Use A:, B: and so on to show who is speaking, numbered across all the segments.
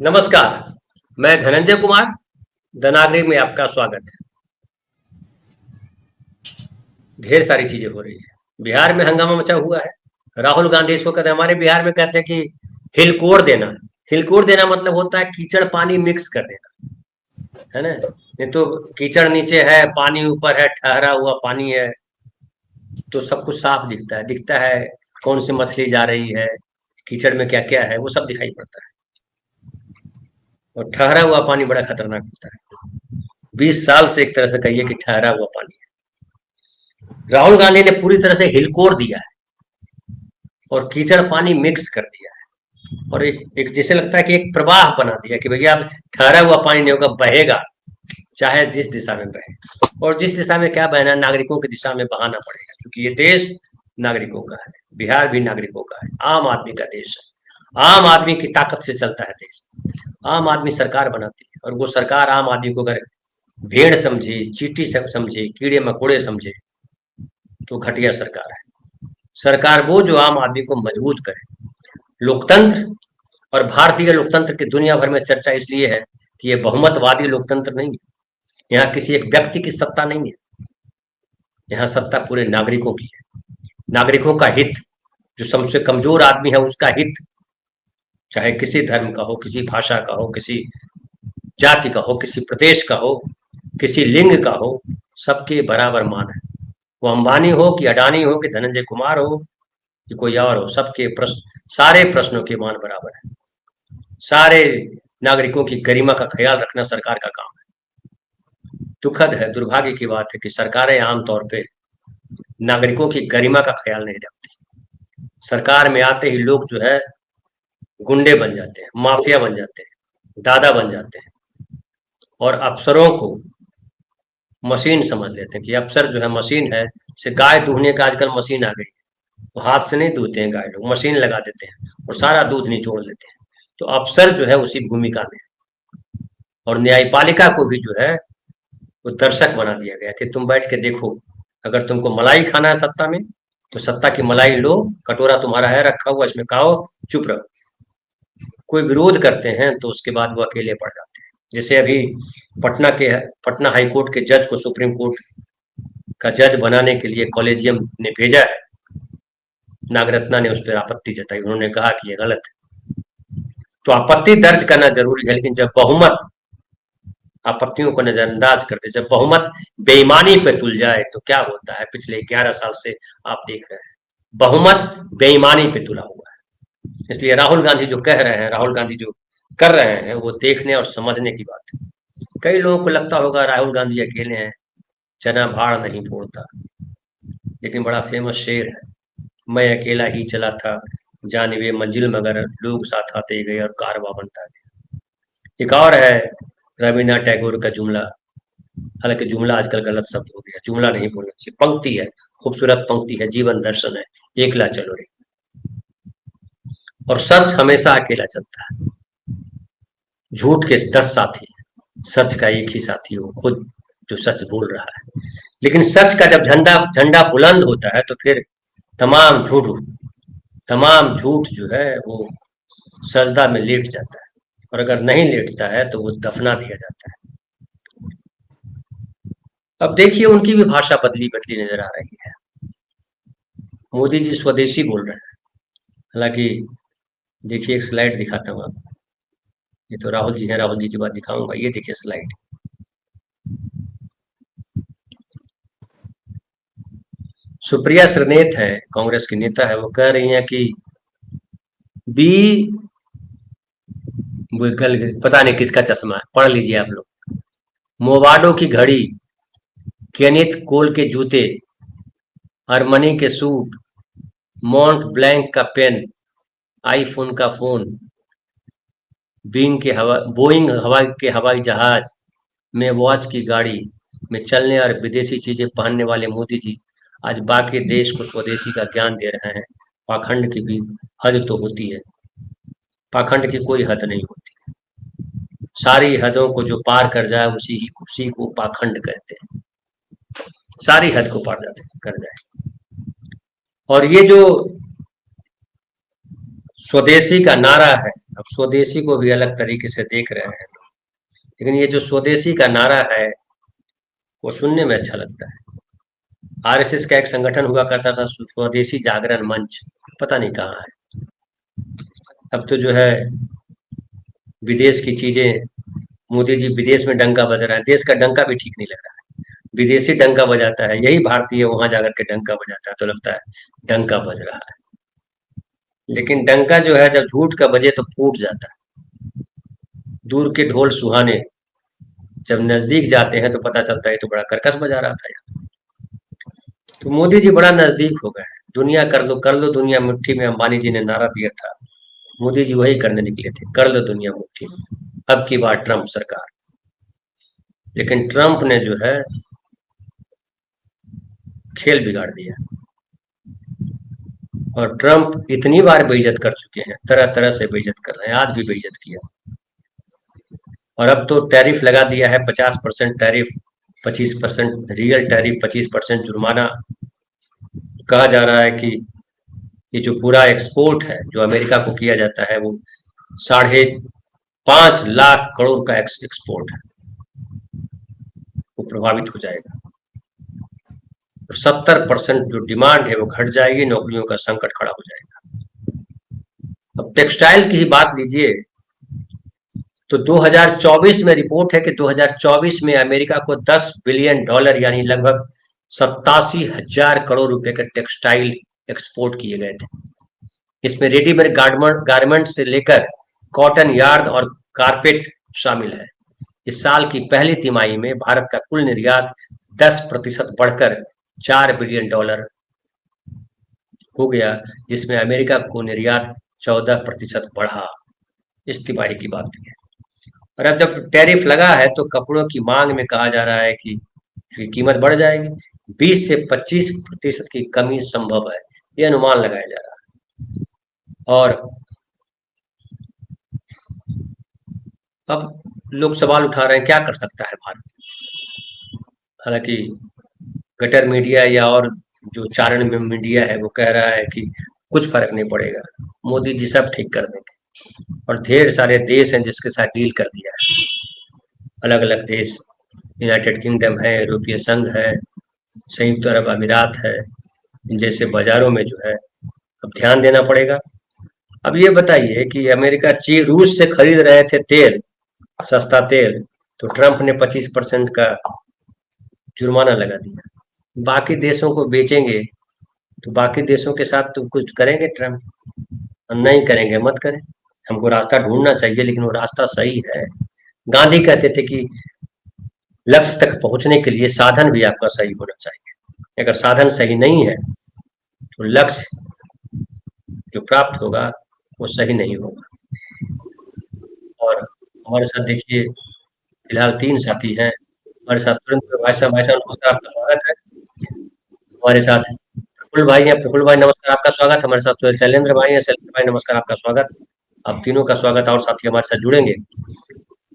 A: नमस्कार। मैं धनंजय कुमार, द नागरिक में आपका स्वागत है। ढेर सारी चीजें हो रही है। बिहार में हंगामा मचा हुआ है। राहुल गांधी इसको कहते हैं, हमारे बिहार में कहते हैं कि हिलकोड़ देना। हिलकोड़ देना मतलब होता है कीचड़ पानी मिक्स कर देना, है ना। नहीं तो कीचड़ नीचे है, पानी ऊपर है, ठहरा हुआ पानी है, तो सब कुछ साफ दिखता है कौन सी मछली जा रही है, कीचड़ में क्या क्या है, वो सब दिखाई पड़ता है। और ठहरा हुआ पानी बड़ा खतरनाक होता है। 20 साल से एक तरह से कहिए कि ठहरा हुआ पानी है। राहुल गांधी ने पूरी तरह से हिलकोर दिया है और कीचड़ पानी मिक्स कर दिया है, और एक जैसे लगता है कि एक प्रवाह बना दिया कि भैया अब ठहरा हुआ पानी नहीं होगा, बहेगा, चाहे जिस दिशा में बहे। और जिस दिशा में क्या बहना, नागरिकों की दिशा में बहाना पड़ेगा, क्योंकि ये देश नागरिकों का है। बिहार भी नागरिकों का है, आम आदमी का देश है। आम आदमी की ताकत से चलता है देश। आम आदमी सरकार बनाती है, और वो सरकार आम आदमी को अगर भेड़ समझे, चींटी समझे, कीड़े मकोड़े समझे, तो घटिया सरकार है। सरकार वो जो आम आदमी को मजबूत करे। लोकतंत्र, और भारतीय लोकतंत्र की दुनिया भर में चर्चा इसलिए है कि ये बहुमतवादी लोकतंत्र नहीं है। यहाँ किसी एक व्यक्ति की सत्ता नहीं है, यहाँ सत्ता पूरे नागरिकों की है। नागरिकों का हित, जो सबसे कमजोर आदमी है उसका हित, चाहे किसी धर्म का हो, किसी भाषा का हो, किसी जाति का हो, किसी प्रदेश का हो, किसी लिंग का हो, सबके बराबर मान है। वो अंबानी हो कि अडानी हो कि धनंजय कुमार हो कि कोई और हो, सबके प्रश्न, सारे प्रश्नों के मान बराबर है। सारे नागरिकों की गरिमा का ख्याल रखना सरकार का काम है। दुखद है, दुर्भाग्य की बात है कि सरकारें आमतौर पे नागरिकों की गरिमा का ख्याल नहीं रखती। सरकार में आते ही लोग जो है गुंडे बन जाते हैं, माफिया बन जाते हैं, दादा बन जाते हैं, और अफसरों को मशीन समझ लेते हैं कि अफसर जो है मशीन है। से गाय दूहने का आजकल मशीन आ गई है, वो हाथ से नहीं दूहते हैं गाय, लोग मशीन लगा देते हैं और सारा दूध निचोड़ लेते हैं। तो अफसर जो है उसी भूमिका में है। और न्यायपालिका को भी जो है वो दर्शक बना दिया गया कि तुम बैठ के देखो, अगर तुमको मलाई खाना है सत्ता में, तो सत्ता की मलाई लो, कटोरा तुम्हारा है रखा हुआ, इसमें खाओ, चुप रहो। कोई विरोध करते हैं तो उसके बाद वो अकेले पड़ जाते हैं। जैसे अभी पटना के पटना हाई कोर्ट के जज को सुप्रीम कोर्ट का जज बनाने के लिए कॉलेजियम ने भेजा है। नागरत्ना ने उस पर आपत्ति जताई, उन्होंने कहा कि ये गलत है। तो आपत्ति दर्ज करना जरूरी है, लेकिन जब बहुमत आपत्तियों को नजरअंदाज करते, जब बहुमत बेईमानी पे तुल जाए तो क्या होता है, पिछले 11 साल से आप देख रहे हैं बहुमत बेईमानी पे तुला हुआ है। इसलिए राहुल गांधी जो कह रहे हैं, राहुल गांधी जो कर रहे हैं, वो देखने और समझने की बात है। कई लोगों को लगता होगा राहुल गांधी अकेले हैं, चना भाड़ नहीं फोड़ता, लेकिन बड़ा फेमस शेर है, मैं अकेला ही चला था जानिबे मंजिल मगर लोग साथ आते गए और कारवां बनता गया। एक और है रवीन्द्रनाथ टैगोर का जुमला, हालांकि जुमला आजकल गलत शब्द हो गया, जुमला नहीं बोलना चाहिए, पंक्ति है, खूबसूरत पंक्ति है, जीवन दर्शन है, एकला चलो रे। और सच हमेशा अकेला चलता है। झूठ के 10 साथी हैं, सच का एक ही साथी हो खुद, जो सच बोल रहा है। लेकिन सच का जब झंडा झंडा बुलंद होता है तो फिर तमाम झूठ तमाम झूठ जो है वो सजदा में लेट जाता है, और अगर नहीं लेटता है तो वो दफना दिया जाता है। अब देखिए उनकी भी भाषा बदली बदली नजर आ रही है। मोदी जी स्वदेशी बोल रहे हैं, हालांकि देखिए एक स्लाइड दिखाता हूँ आपको। ये तो राहुल जी हैं, राहुल जी की बात दिखाऊंगा, ये देखिए स्लाइड। सुप्रिया श्रीनेत है, कांग्रेस की नेता है, वो कह रही हैं कि बी पता नहीं किसका चश्मा है, पढ़ लीजिए आप लोग। मोवाडो की घड़ी, केनिथ कोल के जूते, अरमनी के सूट, मॉन्ट ब्लैंक का पेन, आईफोन का फोन, बोइंग हवाई जहाज में वॉच की गाड़ी में चलने और विदेशी चीजें पहनने वाले मोदी जी आज बाकी देश को स्वदेशी का ज्ञान दे रहे हैं। पाखंड की भी हद तो होती है, पाखंड की कोई हद नहीं होती। सारी हदों को जो पार कर जाए उसी को पाखंड कहते हैं। सारी हद को कर जाए। और ये जो स्वदेशी का नारा है। अब स्वदेशी को भी अलग तरीके से देख रहे हैं, लेकिन ये जो स्वदेशी का नारा है वो सुनने में अच्छा लगता है। आरएसएस का एक संगठन हुआ करता था, स्वदेशी जागरण मंच, पता नहीं कहाँ है। अब तो जो है विदेश की चीजें, मोदी जी विदेश में डंका बजा रहा है, देश का डंका भी ठीक नहीं लग रहा है। विदेशी डंका बजाता है, यही भारतीय वहां जाकर के डंका बजाता है तो लगता है डंका बज रहा है। लेकिन डंका जो है जब झूठ का बजे तो फूट जाता है। दूर के ढोल सुहाने, जब नजदीक जाते हैं तो पता चलता है तो बड़ा कर्कश बजा रहा था यार। तो मोदी जी बड़ा नजदीक हो गए हैं। दुनिया कर लो दुनिया मुट्ठी में, अंबानी जी ने नारा दिया था, मोदी जी वही करने निकले थे, कर लो दुनिया मुट्ठी में, अब की बार ट्रंप सरकार। लेकिन ट्रंप ने जो है खेल बिगाड़ दिया, और ट्रंप इतनी बार बेइज्जत कर चुके हैं, तरह तरह से बेइज्जत कर रहे हैं, आज भी बेइज्जत किया। और अब तो टैरिफ लगा दिया है, 50% टैरिफ, 25% रियल टैरिफ, 25% जुर्माना। कहा जा रहा है कि ये जो पूरा एक्सपोर्ट है जो अमेरिका को किया जाता है वो 5.5 लाख करोड़ का एक्सपोर्ट है, वो प्रभावित हो जाएगा। और 70% जो डिमांड है वो घट जाएगी, नौकरियों का संकट खड़ा हो जाएगा। अब टेक्सटाइल की ही बात लीजिए तो 2024 में रिपोर्ट है कि 2024 में अमेरिका को $10 बिलियन यानी लगभग 87,000 करोड़ रुपए के टेक्सटाइल एक्सपोर्ट किए गए थे। इसमें रेडीमेड गारमेंट से लेकर कॉटन यार्न और कारपेट शामिल है। इस साल की पहली तिमाही में भारत का कुल निर्यात 10% बढ़कर $4 बिलियन हो गया, जिसमें अमेरिका को निर्यात 14% बढ़ा। इस तिमाही की बात है। और अब जब टैरिफ लगा है तो कपड़ों की मांग में कहा जा रहा है कि कीमत बढ़ जाएगी, 20 से 25% की कमी संभव है, ये अनुमान लगाया जा रहा है। और अब लोग सवाल उठा रहे हैं क्या कर सकता है भारत। हालांकि गटर मीडिया या और जो चारण में मीडिया है वो कह रहा है कि कुछ फर्क नहीं पड़ेगा, मोदी जी सब ठीक कर देंगे। और ढेर सारे देश हैं जिसके साथ डील कर दिया है, अलग अलग देश, यूनाइटेड किंगडम है, यूरोपीय संघ है, संयुक्त अरब अमीरात है। जैसे बाजारों में जो है अब ध्यान देना पड़ेगा। अब ये बताइए कि अमेरिका रूस से खरीद रहे थे तेल, सस्ता तेल, तो ट्रंप ने 25% का जुर्माना लगा दिया। बाकी देशों को बेचेंगे तो बाकी देशों के साथ तो कुछ करेंगे ट्रंप, नहीं करेंगे मत करें। हमको रास्ता ढूंढना चाहिए, लेकिन वो रास्ता सही है। गांधी कहते थे कि लक्ष्य तक पहुंचने के लिए साधन भी आपका सही होना चाहिए। अगर साधन सही नहीं है तो लक्ष्य जो प्राप्त होगा वो सही नहीं होगा। और हमारे साथ देखिए फिलहाल 3 साथी हैं हमारे साथ। सुरेंद्र भाई साहब, नमस्कार, आपका स्वागत है। हमारे साथ प्रफुल्ल भाई हैं, प्रफुल्ल भाई नमस्कार, आपका स्वागत। हमारे साथ शैलेंद्र भाई हैं, शैलेंद्र भाई नमस्कार, आपका स्वागत। आप तीनों का स्वागत। और साथी हमारे साथ जुड़ेंगे,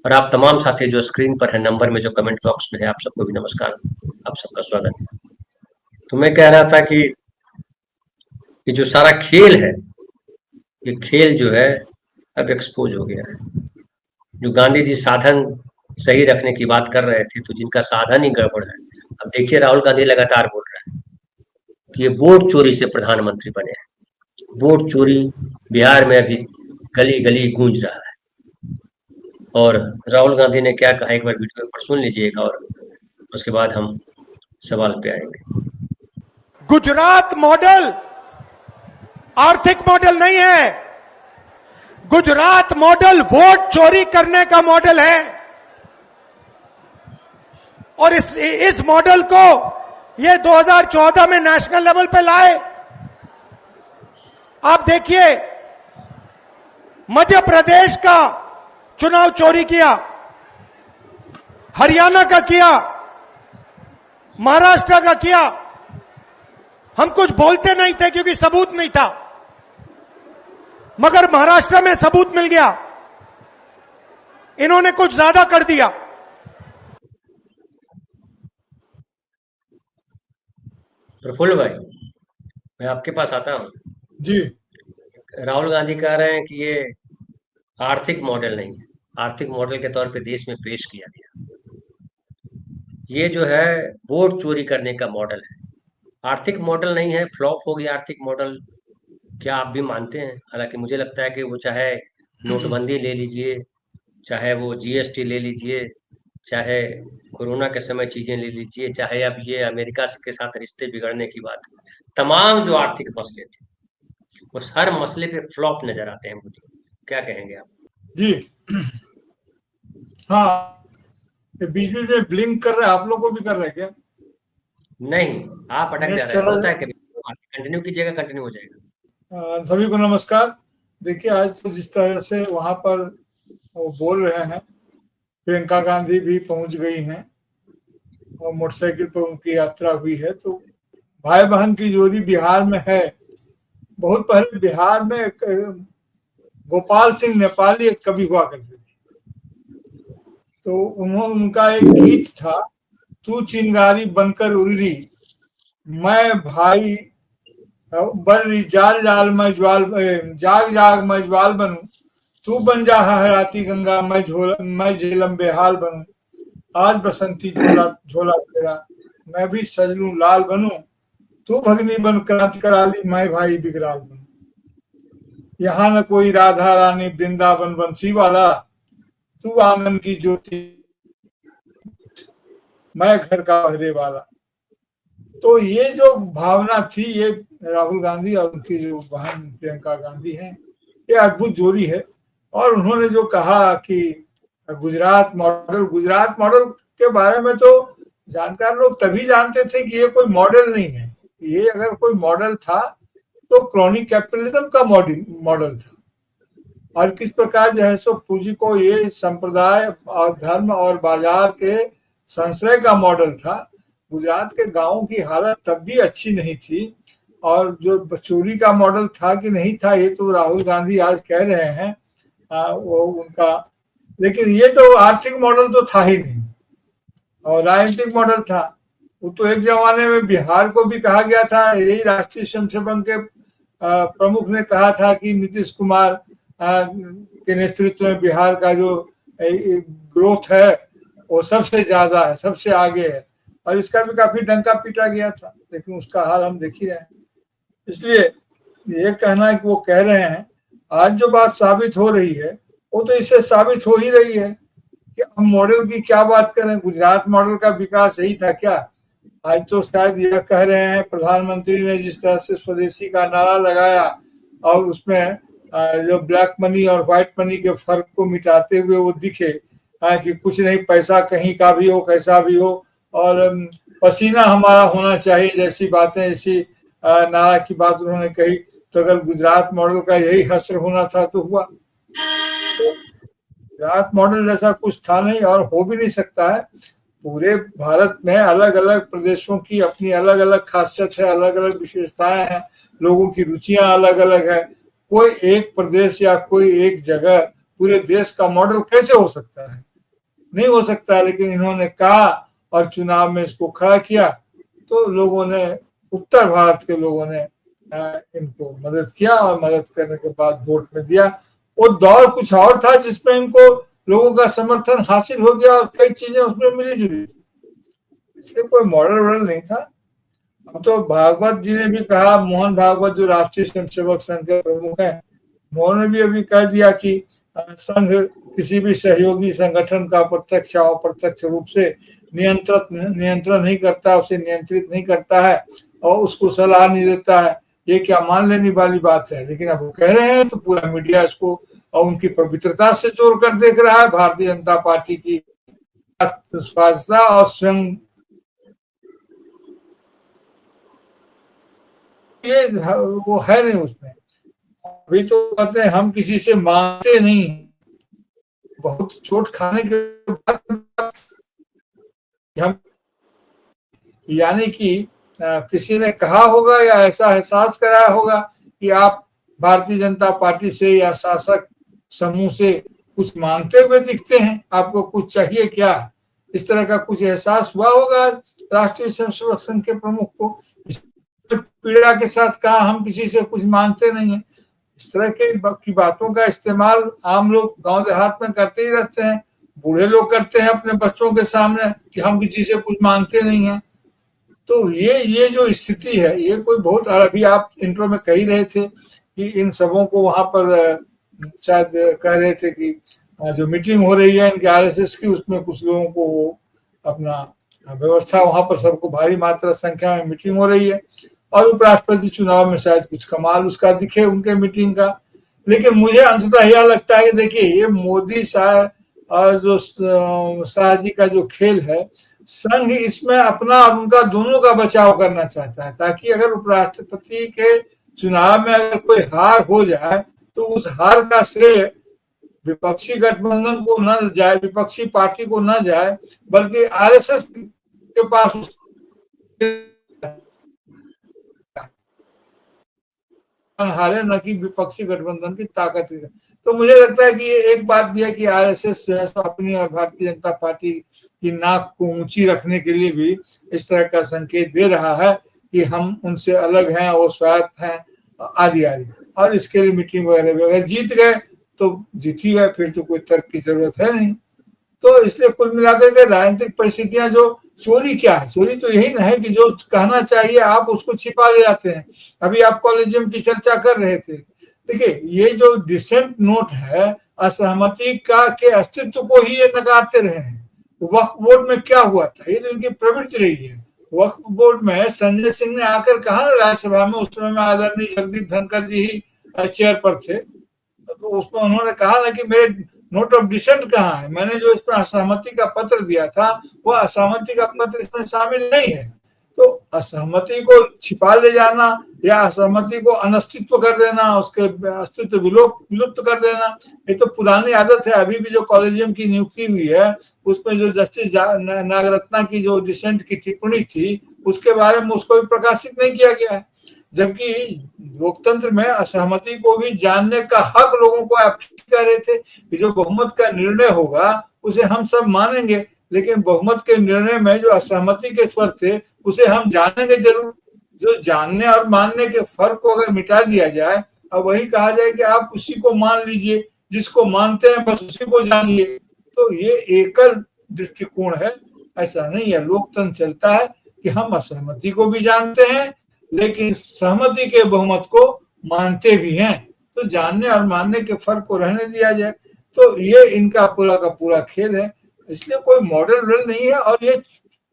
A: और आप तमाम साथी जो स्क्रीन पर है, नंबर में जो कमेंट बॉक्स में है, आप सबको भी नमस्कार, आप सबका स्वागत है। तो मैं कह रहा था कि ये जो सारा खेल है, ये खेल जो है अब एक्सपोज हो गया है। जो गांधी जी साधन सही रखने की बात कर रहे थे, तो जिनका साधन ही गड़बड़ है। अब देखिए राहुल गांधी लगातार बोल रहे हैं कि ये वोट चोरी से प्रधानमंत्री बने हैं। वोट चोरी बिहार में अभी गली गली गूंज रहा है। और राहुल गांधी ने क्या कहा, एक बार वीडियो पर सुन लीजिएगा, और उसके बाद हम सवाल पे आएंगे।
B: गुजरात मॉडल आर्थिक मॉडल नहीं है, गुजरात मॉडल वोट चोरी करने का मॉडल है। और इस मॉडल को ये 2014 में नेशनल लेवल पे लाए। आप देखिए, मध्य प्रदेश का चुनाव चोरी किया, हरियाणा का किया, महाराष्ट्र का किया। हम कुछ बोलते नहीं थे क्योंकि सबूत नहीं था, मगर महाराष्ट्र में सबूत मिल गया। इन्होंने कुछ ज्यादा कर दिया।
A: प्रफुल्ल भाई, मैं आपके पास आता हूँ।
B: जी।
A: राहुल गांधी कह रहे हैं कि ये आर्थिक मॉडल नहीं है, आर्थिक मॉडल के तौर पे देश में पेश किया गया। ये जो है वोट चोरी करने का मॉडल है, आर्थिक मॉडल नहीं है, फ्लॉप हो गया आर्थिक मॉडल। क्या आप भी मानते हैं? हालांकि मुझे लगता है कि वो चाहे नोटबंदी ले लीजिए, चाहे वो जीएसटी ले लीजिए, चाहे कोरोना के समय चीजें ले लीजिए, चाहे अब ये अमेरिका के साथ रिश्ते बिगड़ने की बात, तमाम जो आर्थिक मसले थे वो हर मसले पे फ्लॉप नजर आते हैं मुझे। क्या कहेंगे आप?
C: जी हाँ, ये बीच बीच में ब्लिंक कर रहे हैं, आप लोग को भी कर रहे हैं क्या?
A: नहीं, आप अटक
C: नेट
A: जा रहे हैं,
C: चला
A: होता है कभी। कंटिन्यू कीजिएगा, कंटिन्यू हो जाएगा।
C: सभी को नमस्कार। देखिए, आज तो जिस तरह से वहां पर वो बोल रहे हैं, प्रियंका गांधी भी पहुंच गई हैं और मोटरसाइकिल पर उनकी यात्रा हुई है, तो भाई बहन की जोड़ी बिहार में है। बहुत पहले बिहार में एक गोपाल सिंह नेपाली एक कवि हुआ करते थे, तो उनका एक गीत था, तू चिंगारी बनकर उड़ी, मैं भाई बर्री जाल जाल मैं ज्वाल, जाग जाग मैं ज्वाल बनूं, तू बन जा हराती गंगा, मैं झेलम बेहाल बनूं, आज बसंती झोला झोला तेरा, मैं भी सजलूं लाल बनूं, तू भगनी बन क्रांति करा ली, मैं भाई बिगराल बनूं, यहाँ न कोई राधा रानी वृंदावन बंसी वाला, तू आंगन की ज्योति मैं घर का पहरे वाला। तो ये जो भावना थी, ये राहुल गांधी और उनकी जो बहन प्रियंका गांधी हैं, ये अद्भुत जोड़ी है। और उन्होंने जो कहा कि गुजरात मॉडल के बारे में तो जानकार लोग तभी जानते थे कि ये कोई मॉडल नहीं है। ये अगर कोई मॉडल था तो क्रॉनिक कैपिटलिज्म का मॉडल था, और किस प्रकार जो है सो पूंजी को ये संप्रदाय और धर्म और बाजार के संश्रय का मॉडल था। गुजरात के गांवों की हालत तब भी अच्छी नहीं थी, और जो चोरी का मॉडल था कि नहीं था, ये तो राहुल गांधी आज कह रहे हैं वो उनका, लेकिन ये तो आर्थिक मॉडल तो था ही नहीं और राजनीतिक मॉडल था। वो तो एक जमाने में बिहार को भी कहा गया था, यही राष्ट्रीय स्वयंसेवक के प्रमुख ने कहा था कि नीतीश कुमार के नेतृत्व में बिहार का जो ग्रोथ है वो सबसे ज्यादा है, सबसे आगे है, और इसका भी काफी डंका पीटा गया था, लेकिन उसका हाल हम देख ही रहे हैं। इसलिए ये कहना है कि वो कह रहे हैं, आज जो बात साबित हो रही है वो तो इससे साबित हो ही रही है कि हम मॉडल की क्या बात करें, गुजरात मॉडल का विकास यही था क्या? आज तो शायद यह कह रहे हैं, प्रधानमंत्री ने जिस तरह से स्वदेशी का नारा लगाया और उसमें जो ब्लैक मनी और व्हाइट मनी के फर्क को मिटाते हुए वो दिखे कि कुछ नहीं, पैसा कहीं का भी हो, कैसा भी हो, और पसीना हमारा होना चाहिए, जैसी बातें, ऐसी नारा की बात उन्होंने कही। तो अगर गुजरात मॉडल का यही हश्र होना था तो हुआ। तो गुजरात मॉडल जैसा कुछ था नहीं और हो भी नहीं सकता है। पूरे भारत में अलग अलग प्रदेशों की अपनी अलग अलग खासियत है, अलग अलग विशेषताएं हैं, लोगों की रुचियां अलग अलग है। कोई एक प्रदेश या कोई एक जगह पूरे देश का मॉडल कैसे हो सकता है? नहीं हो सकता है। लेकिन इन्होंने कहा और चुनाव में इसको खड़ा किया, तो लोगों ने, उत्तर भारत के लोगों ने इनको मदद किया, और मदद करने के बाद वोट में दिया। वो दौर कुछ और था जिसमें इनको लोगों का समर्थन हासिल हो गया और कई चीजें उसमें मिली जुली थी, इसलिए कोई मॉडल वॉडल नहीं था। अब तो भागवत जी ने भी कहा, मोहन भागवत जो राष्ट्रीय स्वयंसेवक संघ के प्रमुख हैं, उन्होंने भी अभी कह दिया कि संघ किसी भी सहयोगी संगठन का प्रत्यक्ष या अप्रत्यक्ष रूप से नियंत्रण नहीं करता, उसे नियंत्रित नहीं करता है और उसको सलाह नहीं देता है। ये क्या मान लेने वाली बात है? लेकिन अब वो कह रहे हैं तो पूरा मीडिया इसको और उनकी पवित्रता से जोड़ कर देख रहा है। भारतीय जनता पार्टी की स्वास्थ्य और स्वयं ये वो है नहीं उसमें। अभी तो कहते हैं हम किसी से मांगते नहीं, बहुत चोट खाने के बाद हम, यानी कि किसी ने कहा होगा या ऐसा एहसास कराया होगा कि आप भारतीय जनता पार्टी से या शासक समूह से कुछ मांगते हुए दिखते हैं, आपको कुछ चाहिए क्या? इस तरह का कुछ एहसास हुआ होगा राष्ट्रीय स्वयंसेवक संघ के प्रमुख को। पीड़ा के साथ कहा हम किसी से कुछ मांगते नहीं है, इस तरह की बातों का इस्तेमाल आम लोग गांव देहात में करते ही रहते हैं। बूढ़े लोग करते हैं अपने बच्चों के सामने कि हम किसी से कुछ मांगते नहीं हैं। तो ये जो स्थिति है, ये कोई बहुत, अभी आप इंट्रो में कह ही रहे थे कि इन सबों को वहां पर शायद कह रहे थे कि जो मीटिंग हो रही है इनके आरएसएस की, उसमें कुछ लोगों को अपना व्यवस्था, वहां पर सबको भारी मात्रा संख्या में मीटिंग हो रही है और उपराष्ट्रपति चुनाव में शायद कुछ कमाल उसका दिखे उनके मीटिंग का। लेकिन मुझे अंततः यह लगता है कि देखिए, ये मोदी शाह और जो शाह जी का जो खेल है, संघ इसमें अपना और उनका दोनों का बचाव करना चाहता है, ताकि अगर उपराष्ट्रपति के चुनाव में अगर कोई हार हो जाए तो उस हार का श्रेय विपक्षी गठबंधन को न जाए, विपक्षी पार्टी को न जाए, बल्कि आरएसएस के पास हारे, न कि विपक्षी गठबंधन की ताकत है। तो मुझे लगता है कि ये एक बात भी है कि आरएसएस जो है अपनी और भारतीय जनता पार्टी की नाक को ऊंची रखने के लिए भी इस तरह का संकेत दे रहा है कि हम उनसे अलग हैं, वो स्वायत्त हैं आदि आदि, और इसके लिए मीटिंग वगैरह अगर जीत गए तो जीत ही गए, फिर तो कोई तर्क की जरूरत है नहीं। तो इसलिए कुल मिलाकर के राजनीतिक परिस्थितियां, जो चोरी क्या है, चोरी तो यही ना है कि जो कहना चाहिए आप उसको छिपा ले जाते हैं। अभी आप कॉलेजियम की चर्चा कर रहे थे, देखिए ये जो डिसेंट नोट है, असहमति का के अस्तित्व को ही ये नकारते रहे हैं। वक्फ बोर्ड में क्या हुआ था, ये तो इनकी प्रवृत्ति रही है। वक्फ बोर्ड में संजय सिंह ने आकर कहा ना राज्यसभा में, उस समय आदरणीय जगदीप धनखड़ जी ही चेयर पर थे, तो उसमें उन्होंने कहा ना कि मेरे नोट ऑफ डिसेंट कहाँ है, मैंने जो इसमें असहमति का पत्र दिया था वो असहमति का पत्र इसमें शामिल नहीं है। तो असहमति को छिपा ले जाना या असहमति को अनस्तित्व कर देना, उसके अस्तित्व विलुप्त कर देना, ये तो पुरानी आदत है। अभी भी जो कॉलेजियम की नियुक्ति हुई है उसमें जो जस्टिस नागरत्ना की जो डिसेंट की टिप्पणी थी उसके बारे में उसको भी प्रकाशित नहीं किया गया है, जबकि लोकतंत्र में असहमति को भी जानने का हक लोगों को आप कह रहे थे कि जो बहुमत का निर्णय होगा उसे हम सब मानेंगे, लेकिन बहुमत के निर्णय में जो असहमति के स्वर थे उसे हम जानेंगे जरूर। जो जानने और मानने के फर्क को अगर मिटा दिया जाए और वही कहा जाए कि आप उसी को मान लीजिए, जिसको मानते हैं बस उसी को जानिए, तो ये एकल दृष्टिकोण है। ऐसा नहीं है, लोकतंत्र चलता है कि हम असहमति को भी जानते हैं लेकिन सहमति के बहुमत को मानते भी हैं। तो जानने और मानने के फर्क को रहने दिया जाए, तो ये इनका पूरा का पूरा खेल है। इसलिए कोई मॉडल रोल नहीं है। और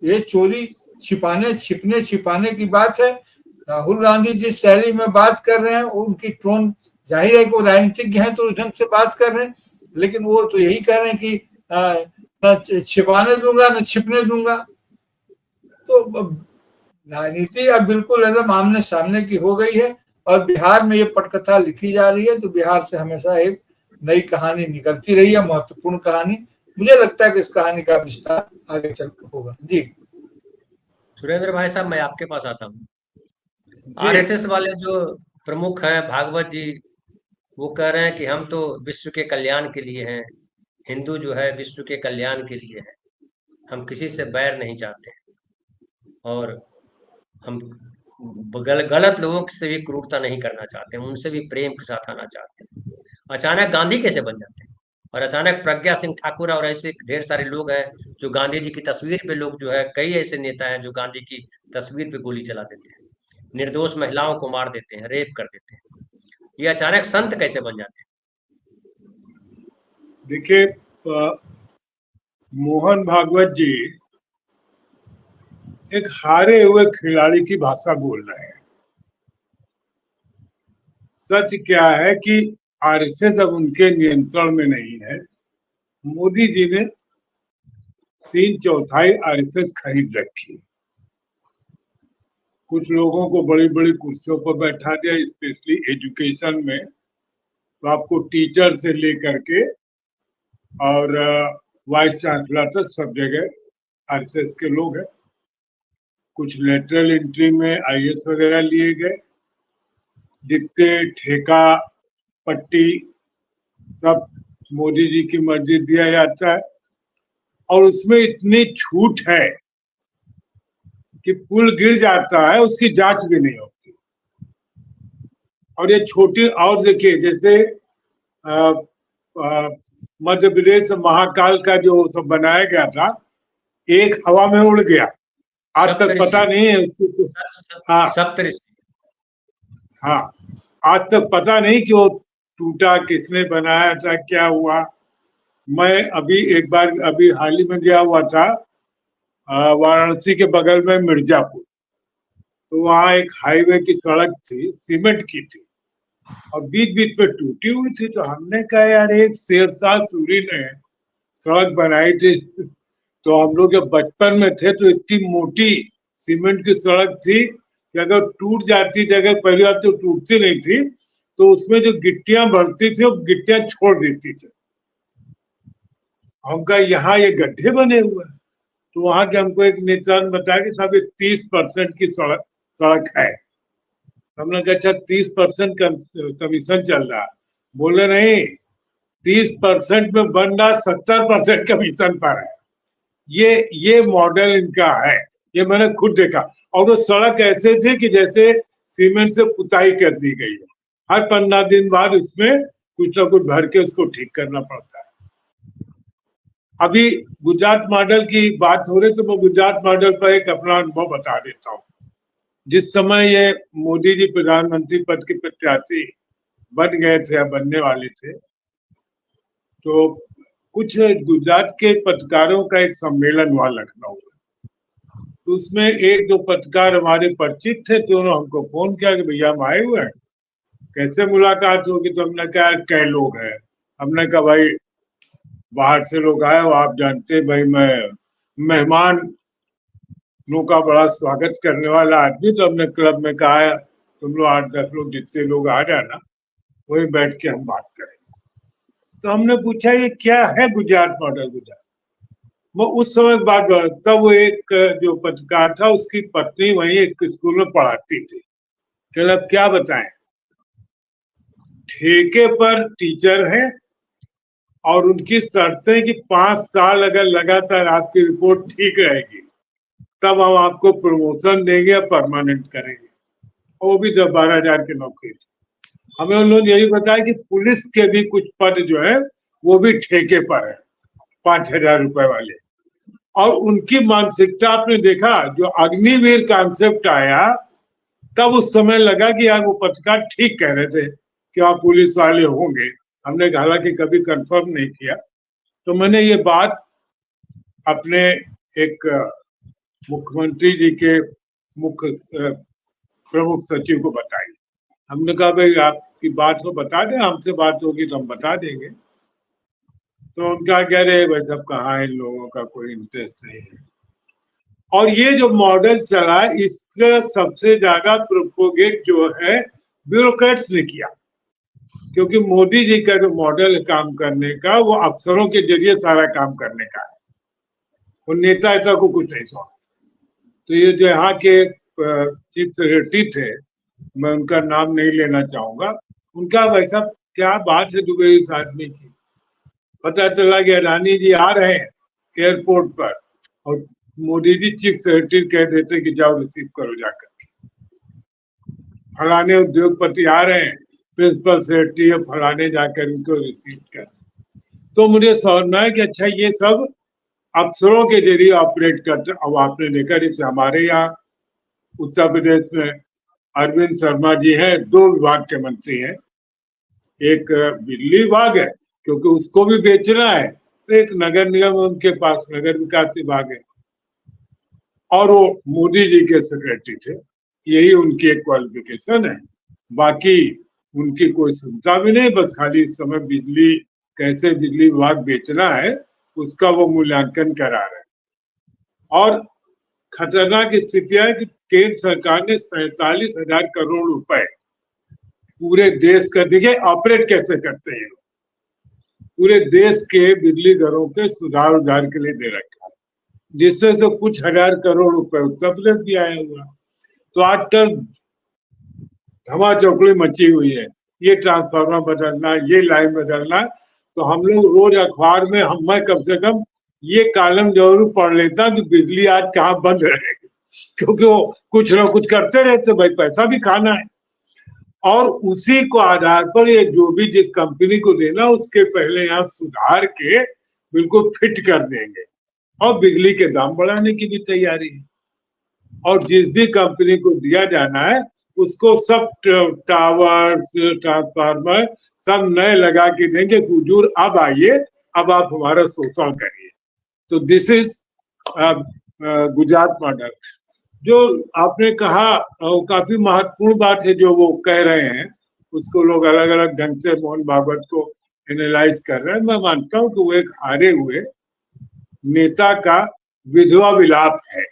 C: ये चोरी छिपाने की बात है। राहुल गांधी जिस शैली में बात कर रहे हैं, उनकी टोन जाहिर है कि वो राजनीतिज्ञ हैं तो उस ढंग से बात कर रहे हैं, लेकिन वो तो यही कह रहे हैं कि न छिपाने दूंगा न छिपने दूंगा। तो राजनीति अब बिल्कुल एकदम आमने सामने की हो गई है और बिहार में ये पटकथा लिखी जा रही है, तो बिहार से हमेशा एक नई कहानी निकलती रही है, महत्वपूर्ण कहानी। मुझे लगता है कि इस कहानी का विस्तार आगे चलकर होगा। जी
A: सुरेंद्र भाई साहब, मैं आपके पास आता हूँ। आरएसएस वाले जो प्रमुख हैं भागवत जी, वो कह रहे हैं कि हम तो विश्व के कल्याण के लिए हैं, हिंदू जो है विश्व के कल्याण के लिए है, हम किसी से बैर नहीं चाहते और हम गलत लोगों से भी क्रूरता नहीं करना चाहते, उनसे भी प्रेम के साथ आना चाहते हैं। अचानक गांधी कैसे बन जाते हैं? और अचानक प्रज्ञा सिंह ठाकुर और ऐसे ढेर सारे लोग हैं जो गांधी जी की तस्वीर पे, लोग जो है कई ऐसे नेता हैं जो गांधी की तस्वीर पे गोली चला देते हैं, निर्दोष महिलाओं को मार देते हैं, रेप कर देते हैं। ये अचानक संत कैसे बन जाते हैं?
D: देखिए, मोहन भागवत जी एक हारे हुए खिलाड़ी की भाषा बोल रहे हैं। सच क्या है कि आरएसएस अब उनके नियंत्रण में नहीं है। मोदी जी ने 3/4 आरएसएस खरीद रखी, कुछ लोगों को बड़ी बड़ी कुर्सियों पर बैठा दिया, स्पेशली एजुकेशन में। तो आपको टीचर से लेकर के और वाइस चांसलर तक सब जगह आरएसएस के लोग हैं। कुछ लेटरल एंट्री में आईएएस वगैरह लिए गए, जितने ठेका पट्टी सब मोदी जी की मर्जी दिया जाता है। और उसमें इतनी छूट है कि पुल गिर जाता है, उसकी जांच भी नहीं होती। और ये छोटी, और देखिए जैसे मध्य प्रदेश महाकाल का जो सब बनाया गया था, एक हवा में उड़ गया, आज तक पता नहीं है उसको। हाँ
A: सप्तऋषि।
D: हाँ, आज तक पता नहीं कि वो टूटा, किसने बनाया था, क्या हुआ। मैं अभी एक बार अभी हाल ही में गया हुआ था वाराणसी के बगल में मिर्जापुर, तो वहाँ एक हाईवे की सड़क थी, सीमेंट की थी और बीच बीच पे टूटी हुई थी। तो हमने कहा यार एक शेरशाह सूरी ने सड़क बनाई थी, तो हम लोग जब बचपन में थे तो इतनी मोटी सीमेंट की सड़क थी कि अगर टूट जाती थी, अगर पहली बार तो टूटती नहीं थी, तो उसमें जो गिट्टियां भरती थी वो गिट्टियां छोड़ देती थी। हम कहा यहाँ ये गड्ढे बने हुए हैं, तो वहां के हमको एक नेता ने बताया कि साहब ये 30% की सड़क है। हमने कहा अच्छा 30% कमीशन चल रहा है? बोले नहीं, 30% में बन रहा 70% कमीशन पर है। ये मॉडल इनका है, ये मैंने खुद देखा। और वो सड़क ऐसे थे कि जैसे सीमेंट से पुताई कर दी गई है, हर 15 दिन बाद उसमें कुछ ना कुछ भर के उसको ठीक करना पड़ता है। अभी गुजरात मॉडल की बात हो रही तो मैं गुजरात मॉडल पर एक अपना अनुभव बता देता हूँ। जिस समय ये मोदी जी प्रधानमंत्री पद के प्रत्याशी बन गए थे या बनने वाले थे, तो कुछ गुजरात के पत्रकारों का एक सम्मेलन हुआ लखनऊ में। तो उसमें एक दो पत्रकार हमारे परिचित थे, तो उन्होंने हमको फोन किया कि भैया हम आए हुए हैं, कैसे मुलाकात होगी? तो हमने कहा कै लोग हैं? हमने कहा भाई बाहर से लोग आए हो, आप जानते हैं भाई मैं मेहमान लोगों का बड़ा स्वागत करने वाला आदमी, तो हमने क्लब में कहा तुम लोग 8-10 लोग जितने लोग आ जाना, वही बैठ के हम बात करें। तो हमने पूछा ये क्या है गुजरात मॉडल? गुजरात वो उस समय की बात, तब वो एक जो पत्रकार था उसकी पत्नी वही एक स्कूल में पढ़ाती थी। चल अब क्या बताएं, ठेके पर टीचर है और उनकी शर्तें कि 5 साल अगर लगातार आपकी रिपोर्ट ठीक रहेगी तब हम आपको प्रमोशन देंगे या परमानेंट करेंगे, और वो भी 10-12 हजार की नौकरी थी। हमें उन लोगों ने यही बताया कि पुलिस के भी कुछ पद जो है वो भी ठेके पर है, 5,000 रुपए वाले। और उनकी मानसिकता आपने देखा, जो अग्निवीर कॉन्सेप्ट आया तब उस समय लगा कि यार वो पत्रकार ठीक कह रहे थे कि वहाँ पुलिस वाले होंगे। हमने हालांकि कभी कंफर्म नहीं किया। तो मैंने ये बात अपने एक मुख्यमंत्री जी के मुख्य प्रमुख सचिव को बताई। हमने कहा भाई आपकी बात तो बता दें, हमसे बात होगी तो हम बता देंगे। तो उनका कह रहे भाई सब कहाँ, इन लोगों का कोई इंटरेस्ट नहीं है। और ये जो मॉडल चला इसका सबसे ज्यादा प्रोपोगेट जो है ब्यूरोक्रेट्स ने किया, क्योंकि मोदी जी का जो मॉडल है काम करने का वो अफसरों के जरिए सारा काम करने का है, वो नेता को कुछ नहीं सौंपा। तो ये जो यहाँ के चीफ सेक्रेटरी थे, मैं उनका नाम नहीं लेना चाहूंगा, उनका वैसा क्या बात है दुबई इस आदमी की। पता चला कि अडानी जी आ रहे हैं एयरपोर्ट पर और मोदी जी चीफ सेक्रेटरी कह देते कि जाओ रिसीव करो जाकर, फलाने उद्योगपति आ रहे हैं, प्रिंसिपल सेक्रेटरी है फलाने जाकर उनको रिसीव कर। तो मुझे समझ में आया कि अच्छा ये सब अफसरों के जरिए ऑपरेट करते। अब आपने देखा जैसे हमारे यहाँ उत्तर प्रदेश में अरविंद शर्मा जी हैं, 2 विभाग के मंत्री हैं। एक बिजली विभाग है क्योंकि उसको भी बेचना है, तो एक नगर निगम उनके पास नगर विकास विभाग है, और वो मोदी जी के सेक्रेटरी थे। यही उनकी एक क्वालिफिकेशन है, बाकी उनकी कोई क्षमता भी नहीं, बस खाली इस समय बिजली कैसे बिजली विभाग बेचना है उसका वो मूल्यांकन करा रहे हैं। और खतरनाक स्थिति है कि केंद्र सरकार ने 47,000 करोड़ रुपए पूरे देश का, देखिए ऑपरेट कैसे करते हैं, पूरे देश के बिजली घरों के सुधार उधार के लिए दे रखा है, जिससे से कुछ हजार करोड़ रुपए उत्तर प्रदेश भी आया हुआ। तो आजकल धमा चौकड़ी मची हुई है, ये ट्रांसफार्मर बदलना, ये लाइन बदलना। तो हम लोग रोज अखबार में मैं कम से कम ये कॉलम जरूर पढ़ लेता कि बिजली आज कहाँ बंद रहेगी, क्योंकि वो कुछ ना कुछ करते रहते, भाई पैसा भी खाना है। और उसी को आधार पर ये जो भी जिस कंपनी को देना उसके पहले यहाँ सुधार के बिल्कुल फिट कर देंगे और बिजली के दाम बढ़ाने की भी तैयारी है। और जिस भी कंपनी को दिया जाना है उसको सब टावर्स ट्रांसफार्मर सब नए लगा के देंगे, हुजूर अब आइए, अब आप हमारा शोषण करिए। तो दिस इज गुजरात मॉडल। जो आपने कहा वो काफी महत्वपूर्ण बात है जो वो कह रहे हैं, उसको लोग अलग अलग ढंग से मोहन भागवत को एनालाइज कर रहे हैं। मैं मानता हूं कि वो एक हारे हुए नेता का विधवा विलाप है,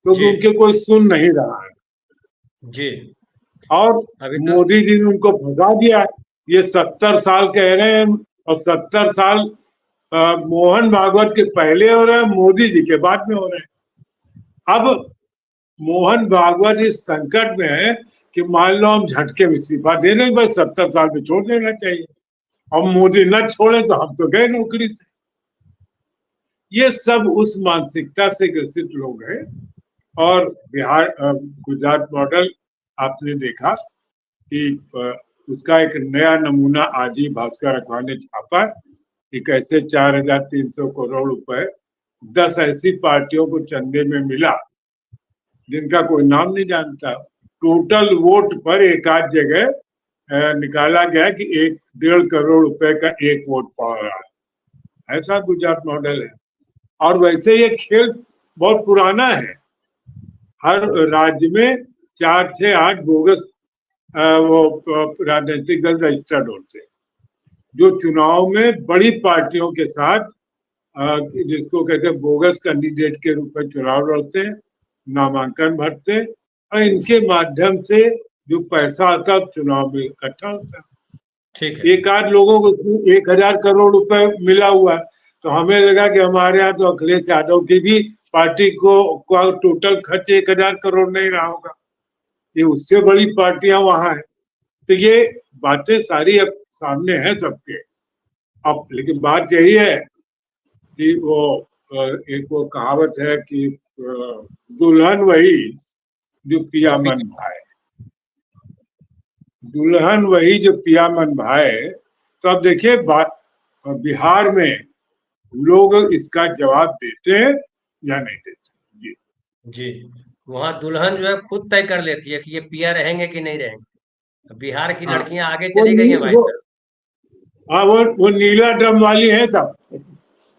D: क्योंकि उनके कोई सुन नहीं रहा है
A: जी।
D: और
A: अभी तो
D: मोदी जी ने उनको फंसा दिया। ये 70 साल कह रहे हैं और 70 साल मोहन भागवत के पहले हो रहे हैं, मोदी जी के बाद में हो रहे हैं। अब मोहन भागवत इस संकट में है कि मान लो हम झटके में इस्तीफा दे दें, बस 70 साल में छोड़ देना चाहिए, और मोदी न छोड़े तो हम तो गए नौकरी से। ये सब उस मानसिकता से ग्रसित लोग हैं। और बिहार गुजरात मॉडल आपने देखा कि उसका एक नया नमूना आज ही भास्कर अखबार ने छापा है कि कैसे 4,300 करोड़ रुपए 10 ऐसी पार्टियों को चंदे में मिला जिनका कोई नाम नहीं जानता। टोटल वोट पर एक आध जगह निकाला गया कि 1-1.5 करोड़ रुपए का एक वोट पड़ रहा है। ऐसा गुजरात मॉडल है। और वैसे ये खेल बहुत पुराना है। हर राज्य में 4 से 8 बोगस वो राजनीतिक दल रजिस्टर्ड होते हैं जो चुनाव में बड़ी पार्टियों के साथ जिसको कहते हैं बोगस कैंडिडेट के रूप में चुनाव लड़ते हैं, नामांकन भरते हैं और इनके माध्यम से जो पैसा आता है चुनाव में इकट्ठा होता है।
A: ठीक है।
D: एक आध लोगों को 1,000 करोड़ रुपए मिला हुआ है तो हमें लगा कि हमारे यहाँ तो अखिलेश यादव की भी पार्टी को टोटल खर्च 1,000 करोड़ नहीं रहा होगा। ये उससे बड़ी पार्टियां वहां है। तो ये बातें सारी अब सामने है सबके। अब लेकिन बात यही है कि वो एक वो कहावत है कि दुल्हन वही जो पिया मन भाए, दुल्हन वही जो पिया मन भाए। तो अब देखिए बात बिहार में लोग इसका जवाब देते हैं या नहीं देते। जी
A: जी, वहाँ दुल्हन जो है खुद तय कर लेती है कि ये पिया रहेंगे कि नहीं रहेंगे। बिहार की
D: हाँ
A: लड़कियां आगे
D: वो
A: चली गई हैं भाई साहब।
D: हाँ वो नीला ड्रम वाली है सब।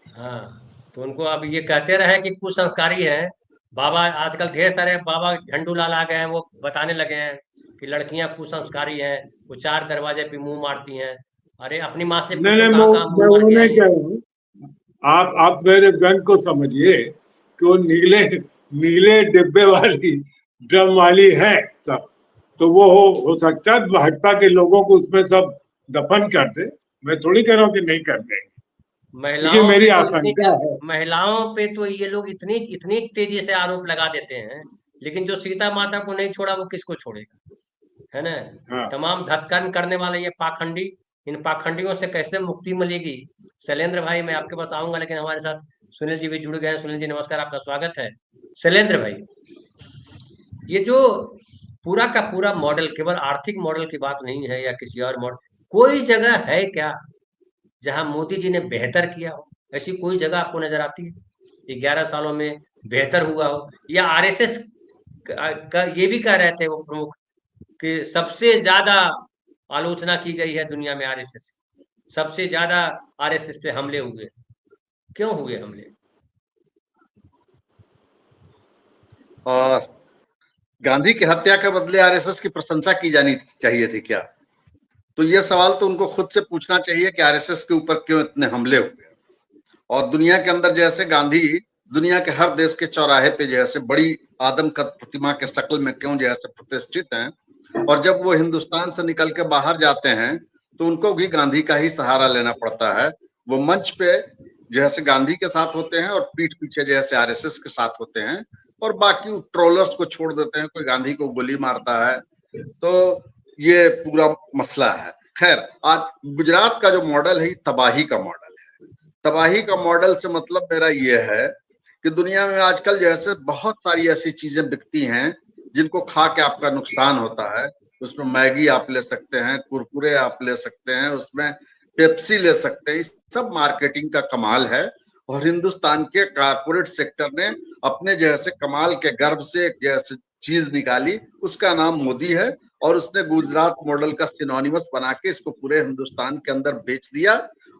A: हाँ, तो उनको अब ये कहते रहे कि कुसंस्कारी हैं। बाबा आजकल ढेर सारे बाबा झंडू लाल आ गए हैं, वो बताने लगे हैं कि लड़कियां कुसंस्कारी हैं, वो 4 दरवाजे पे मुंह मारती हैं। अरे अपनी माँ से
D: नहीं
A: पूछो
D: नहीं
A: कहाँ कहाँ
D: मैं
A: मुंह मार
D: वो
A: के
D: नहीं
A: आई
D: कह
A: हैं।
D: रहा हूँ। आप मेरे गन को समझिए कि वो नीले नीले डिब्बे वाली ड्रम वाली है सब। तो वो हो सकता है भाजपा के लोगों को उसमें सब दफन कर दे। मैं थोड़ी कह रहा हूँ कि नहीं कर देंगे, लेकिन
A: महिलाओं
D: मेरी
A: पे तो
D: आशंका है।
A: महिलाओं पे तो ये लोग इतनी इतनी तेजी से आरोप लगा देते हैं, लेकिन जो सीता माता को नहीं छोड़ा वो किसको छोड़ेगा, है ना।
D: हाँ
A: तमाम धक्कन करने वाले ये पाखंडी, इन पाखंडियों से कैसे मुक्ति मिलेगी। शैलेंद्र भाई मैं आपके पास आऊंगा, लेकिन हमारे साथ सुनील जी भी जुड़ गए हैं। सुनील जी नमस्कार, आपका स्वागत है। शैलेंद्र भाई, ये जो पूरा का पूरा मॉडल केवल आर्थिक मॉडल की बात नहीं है या किसी और मॉडल, कोई जगह है क्या जहां मोदी जी ने बेहतर किया हो? ऐसी कोई जगह आपको नजर आती है 11 सालों में बेहतर हुआ हो? या आरएसएस का ये भी कह रहे थे वो प्रमुख कि सबसे ज्यादा आलोचना की गई है दुनिया में आरएसएस की, सबसे ज्यादा आरएसएस पे हमले हुए। क्यों हुए हमले?
E: और गांधी की हत्या के बदले आरएसएस की प्रशंसा की जानी चाहिए थी क्या? तो यह सवाल तो उनको खुद से पूछना चाहिए कि आरएसएस के ऊपर क्यों इतने हमले हुए। और दुनिया के अंदर जैसे गांधी दुनिया के हर देश के चौराहे पे जैसे बड़ी आदमकद प्रतिमा के शक्ल में क्यों जैसे प्रतिष्ठित हैं, और जब वो हिंदुस्तान से निकल के बाहर जाते हैं तो उनको भी गांधी का ही सहारा लेना पड़ता है। वो मंच पे जैसे गांधी के साथ होते हैं और पीठ पीछे जैसे आरएसएस के साथ होते हैं, और बाकी ट्रोलर्स को छोड़ देते हैं, कोई गांधी को गोली मारता है। तो ये पूरा मसला है। खैर, आज गुजरात का जो मॉडल है तबाही का मॉडल है। तबाही का मॉडल से मतलब मेरा ये है कि दुनिया में आजकल जैसे बहुत सारी ऐसी चीजें बिकती हैं जिनको खा के आपका नुकसान होता है। उसमें मैगी आप ले सकते हैं, कुरकुरे आप ले सकते हैं, उसमें पेप्सी ले सकते हैं। इस सब मार्केटिंग का कमाल है और हिंदुस्तान के कॉर्पोरेट सेक्टर ने अपने जैसे कमाल के गर्भ से एक जैसे चीज निकाली, उसका नाम मोदी है और उसने गुजरात मॉडल का सिनोनिमस बना के इसको पूरे हिंदुस्तान के अंदर बेच दिया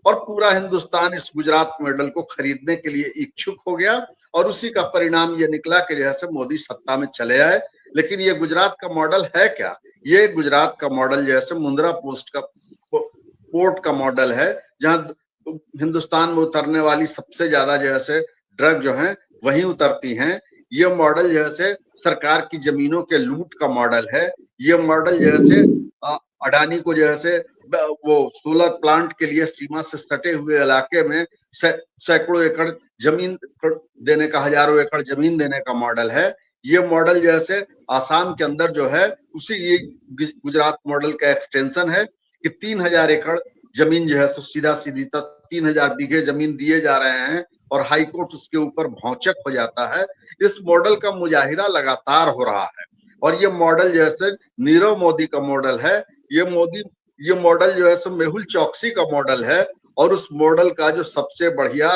E: और पूरा हिंदुस्तान इस गुजरात मॉडल को खरीदने के लिए इच्छुक हो गया और उसी का परिणाम ये निकला कि जैसे मोदी सत्ता में चले आए। लेकिन ये गुजरात का मॉडल है क्या? ये गुजरात का मॉडल जैसे मुंद्रा पोर्ट का मॉडल है, जहां हिंदुस्तान में उतरने वाली सबसे ज्यादा जैसे ड्रग जो है वही उतरती हैं। ये मॉडल जैसे सरकार की जमीनों के लूट का मॉडल है। ये मॉडल जैसे अडानी को जैसे वो सोलर प्लांट के लिए सीमा से सटे हुए इलाके में सैकड़ों एकड़ जमीन देने का, हजारों एकड़ जमीन देने का मॉडल है। ये मॉडल जैसे आसाम के अंदर जो है उसी ये गुजरात मॉडल का एक्सटेंशन है कि 3000 एकड़ जमीन जो है सीधा सीधी तक 3000 बीघे जमीन दिए जा रहे हैं और हाई कोर्ट उसके ऊपर भौचक हो जाता है। इस मॉडल का मुजाहिरा लगातार हो रहा है और ये मॉडल जैसे नीरव मोदी का मॉडल है। ये मॉडल जो है सो मेहुल चौकसी का मॉडल है और उस मॉडल का जो सबसे बढ़िया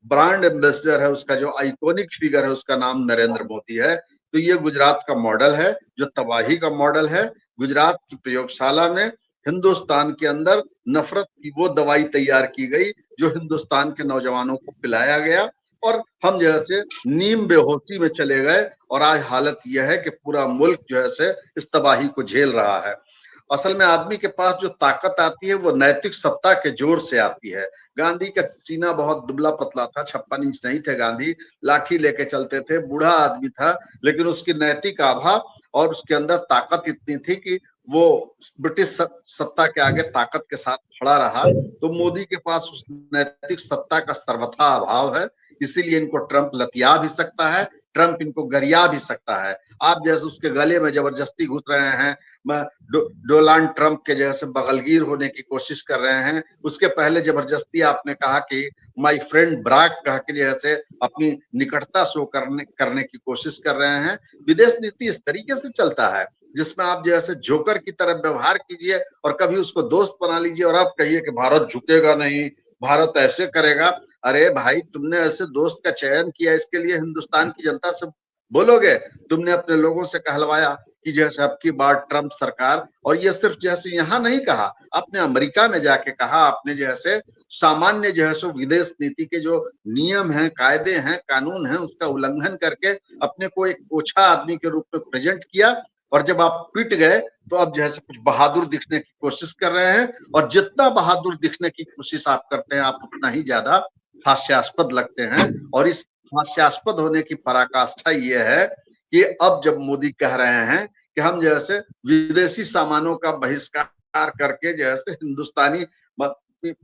E: ब्रांड एम्बेसडर है, उसका जो आइकॉनिक फिगर है, उसका नाम नरेंद्र मोदी है। तो ये गुजरात का मॉडल है जो तबाही का मॉडल है। गुजरात की प्रयोगशाला में हिंदुस्तान के अंदर नफरत की वो दवाई तैयार की गई जो हिंदुस्तान के नौजवानों को पिलाया गया और हम जैसे नीम बेहोशी में चले गए और आज हालत यह है कि पूरा मुल्क जो है इस तबाही को झेल रहा है। असल में आदमी के पास जो ताकत आती है वो नैतिक सत्ता के जोर से आती है। गांधी का सीना बहुत दुबला पतला था, 56 इंच नहीं थे गांधी, लाठी लेके चलते थे, बूढ़ा आदमी था, लेकिन उसकी नैतिक आभा और उसके अंदर ताकत इतनी थी कि वो ब्रिटिश सत्ता के आगे ताकत के साथ खड़ा रहा। तो मोदी के पास उस नैतिक सत्ता का सर्वथा अभाव है, इसीलिए इनको ट्रंप लतिया भी सकता है, ट्रंप इनको गरिया भी सकता है। आप जैसे उसके गले में जबरदस्ती घुस रहे हैं, डोनाल्ड ट्रंप के जैसे बगलगीर होने की कोशिश कर रहे हैं। उसके पहले जबरदस्ती आपने कहा कि माय फ्रेंड ब्राक कह के जैसे अपनी निकटता शो करने की कोशिश कर रहे हैं। विदेश नीति इस तरीके से चलता है जिसमें आप जैसे जोकर की तरह व्यवहार कीजिए और कभी उसको दोस्त बना लीजिए और आप कहिए कि भारत झुकेगा नहीं, भारत ऐसे करेगा। अरे भाई, तुमने ऐसे दोस्त का चयन किया, इसके लिए हिंदुस्तान की जनता से बोलोगे? तुमने अपने लोगों से कहलवाया कि जैसे अब की बार ट्रंप सरकार, और ये सिर्फ जैसे यहाँ नहीं कहा, आपने अमेरिका में जाके कहा, आपने जैसे सामान्य जो है सो विदेश नीति के जो नियम हैं, कायदे हैं, कानून हैं, उसका उल्लंघन करके अपने को एक ओछा आदमी के रूप में प्रेजेंट किया और जब आप पिट गए तो अब जैसे कुछ बहादुर दिखने की कोशिश कर रहे हैं और जितना बहादुर दिखने की कोशिश आप करते हैं आप उतना ही ज्यादा हास्यास्पद लगते हैं। और इस हास्यास्पद होने की पराकाष्ठा ये है कि अब जब मोदी कह रहे हैं कि हम जैसे विदेशी सामानों का बहिष्कार करके जैसे हिंदुस्तानी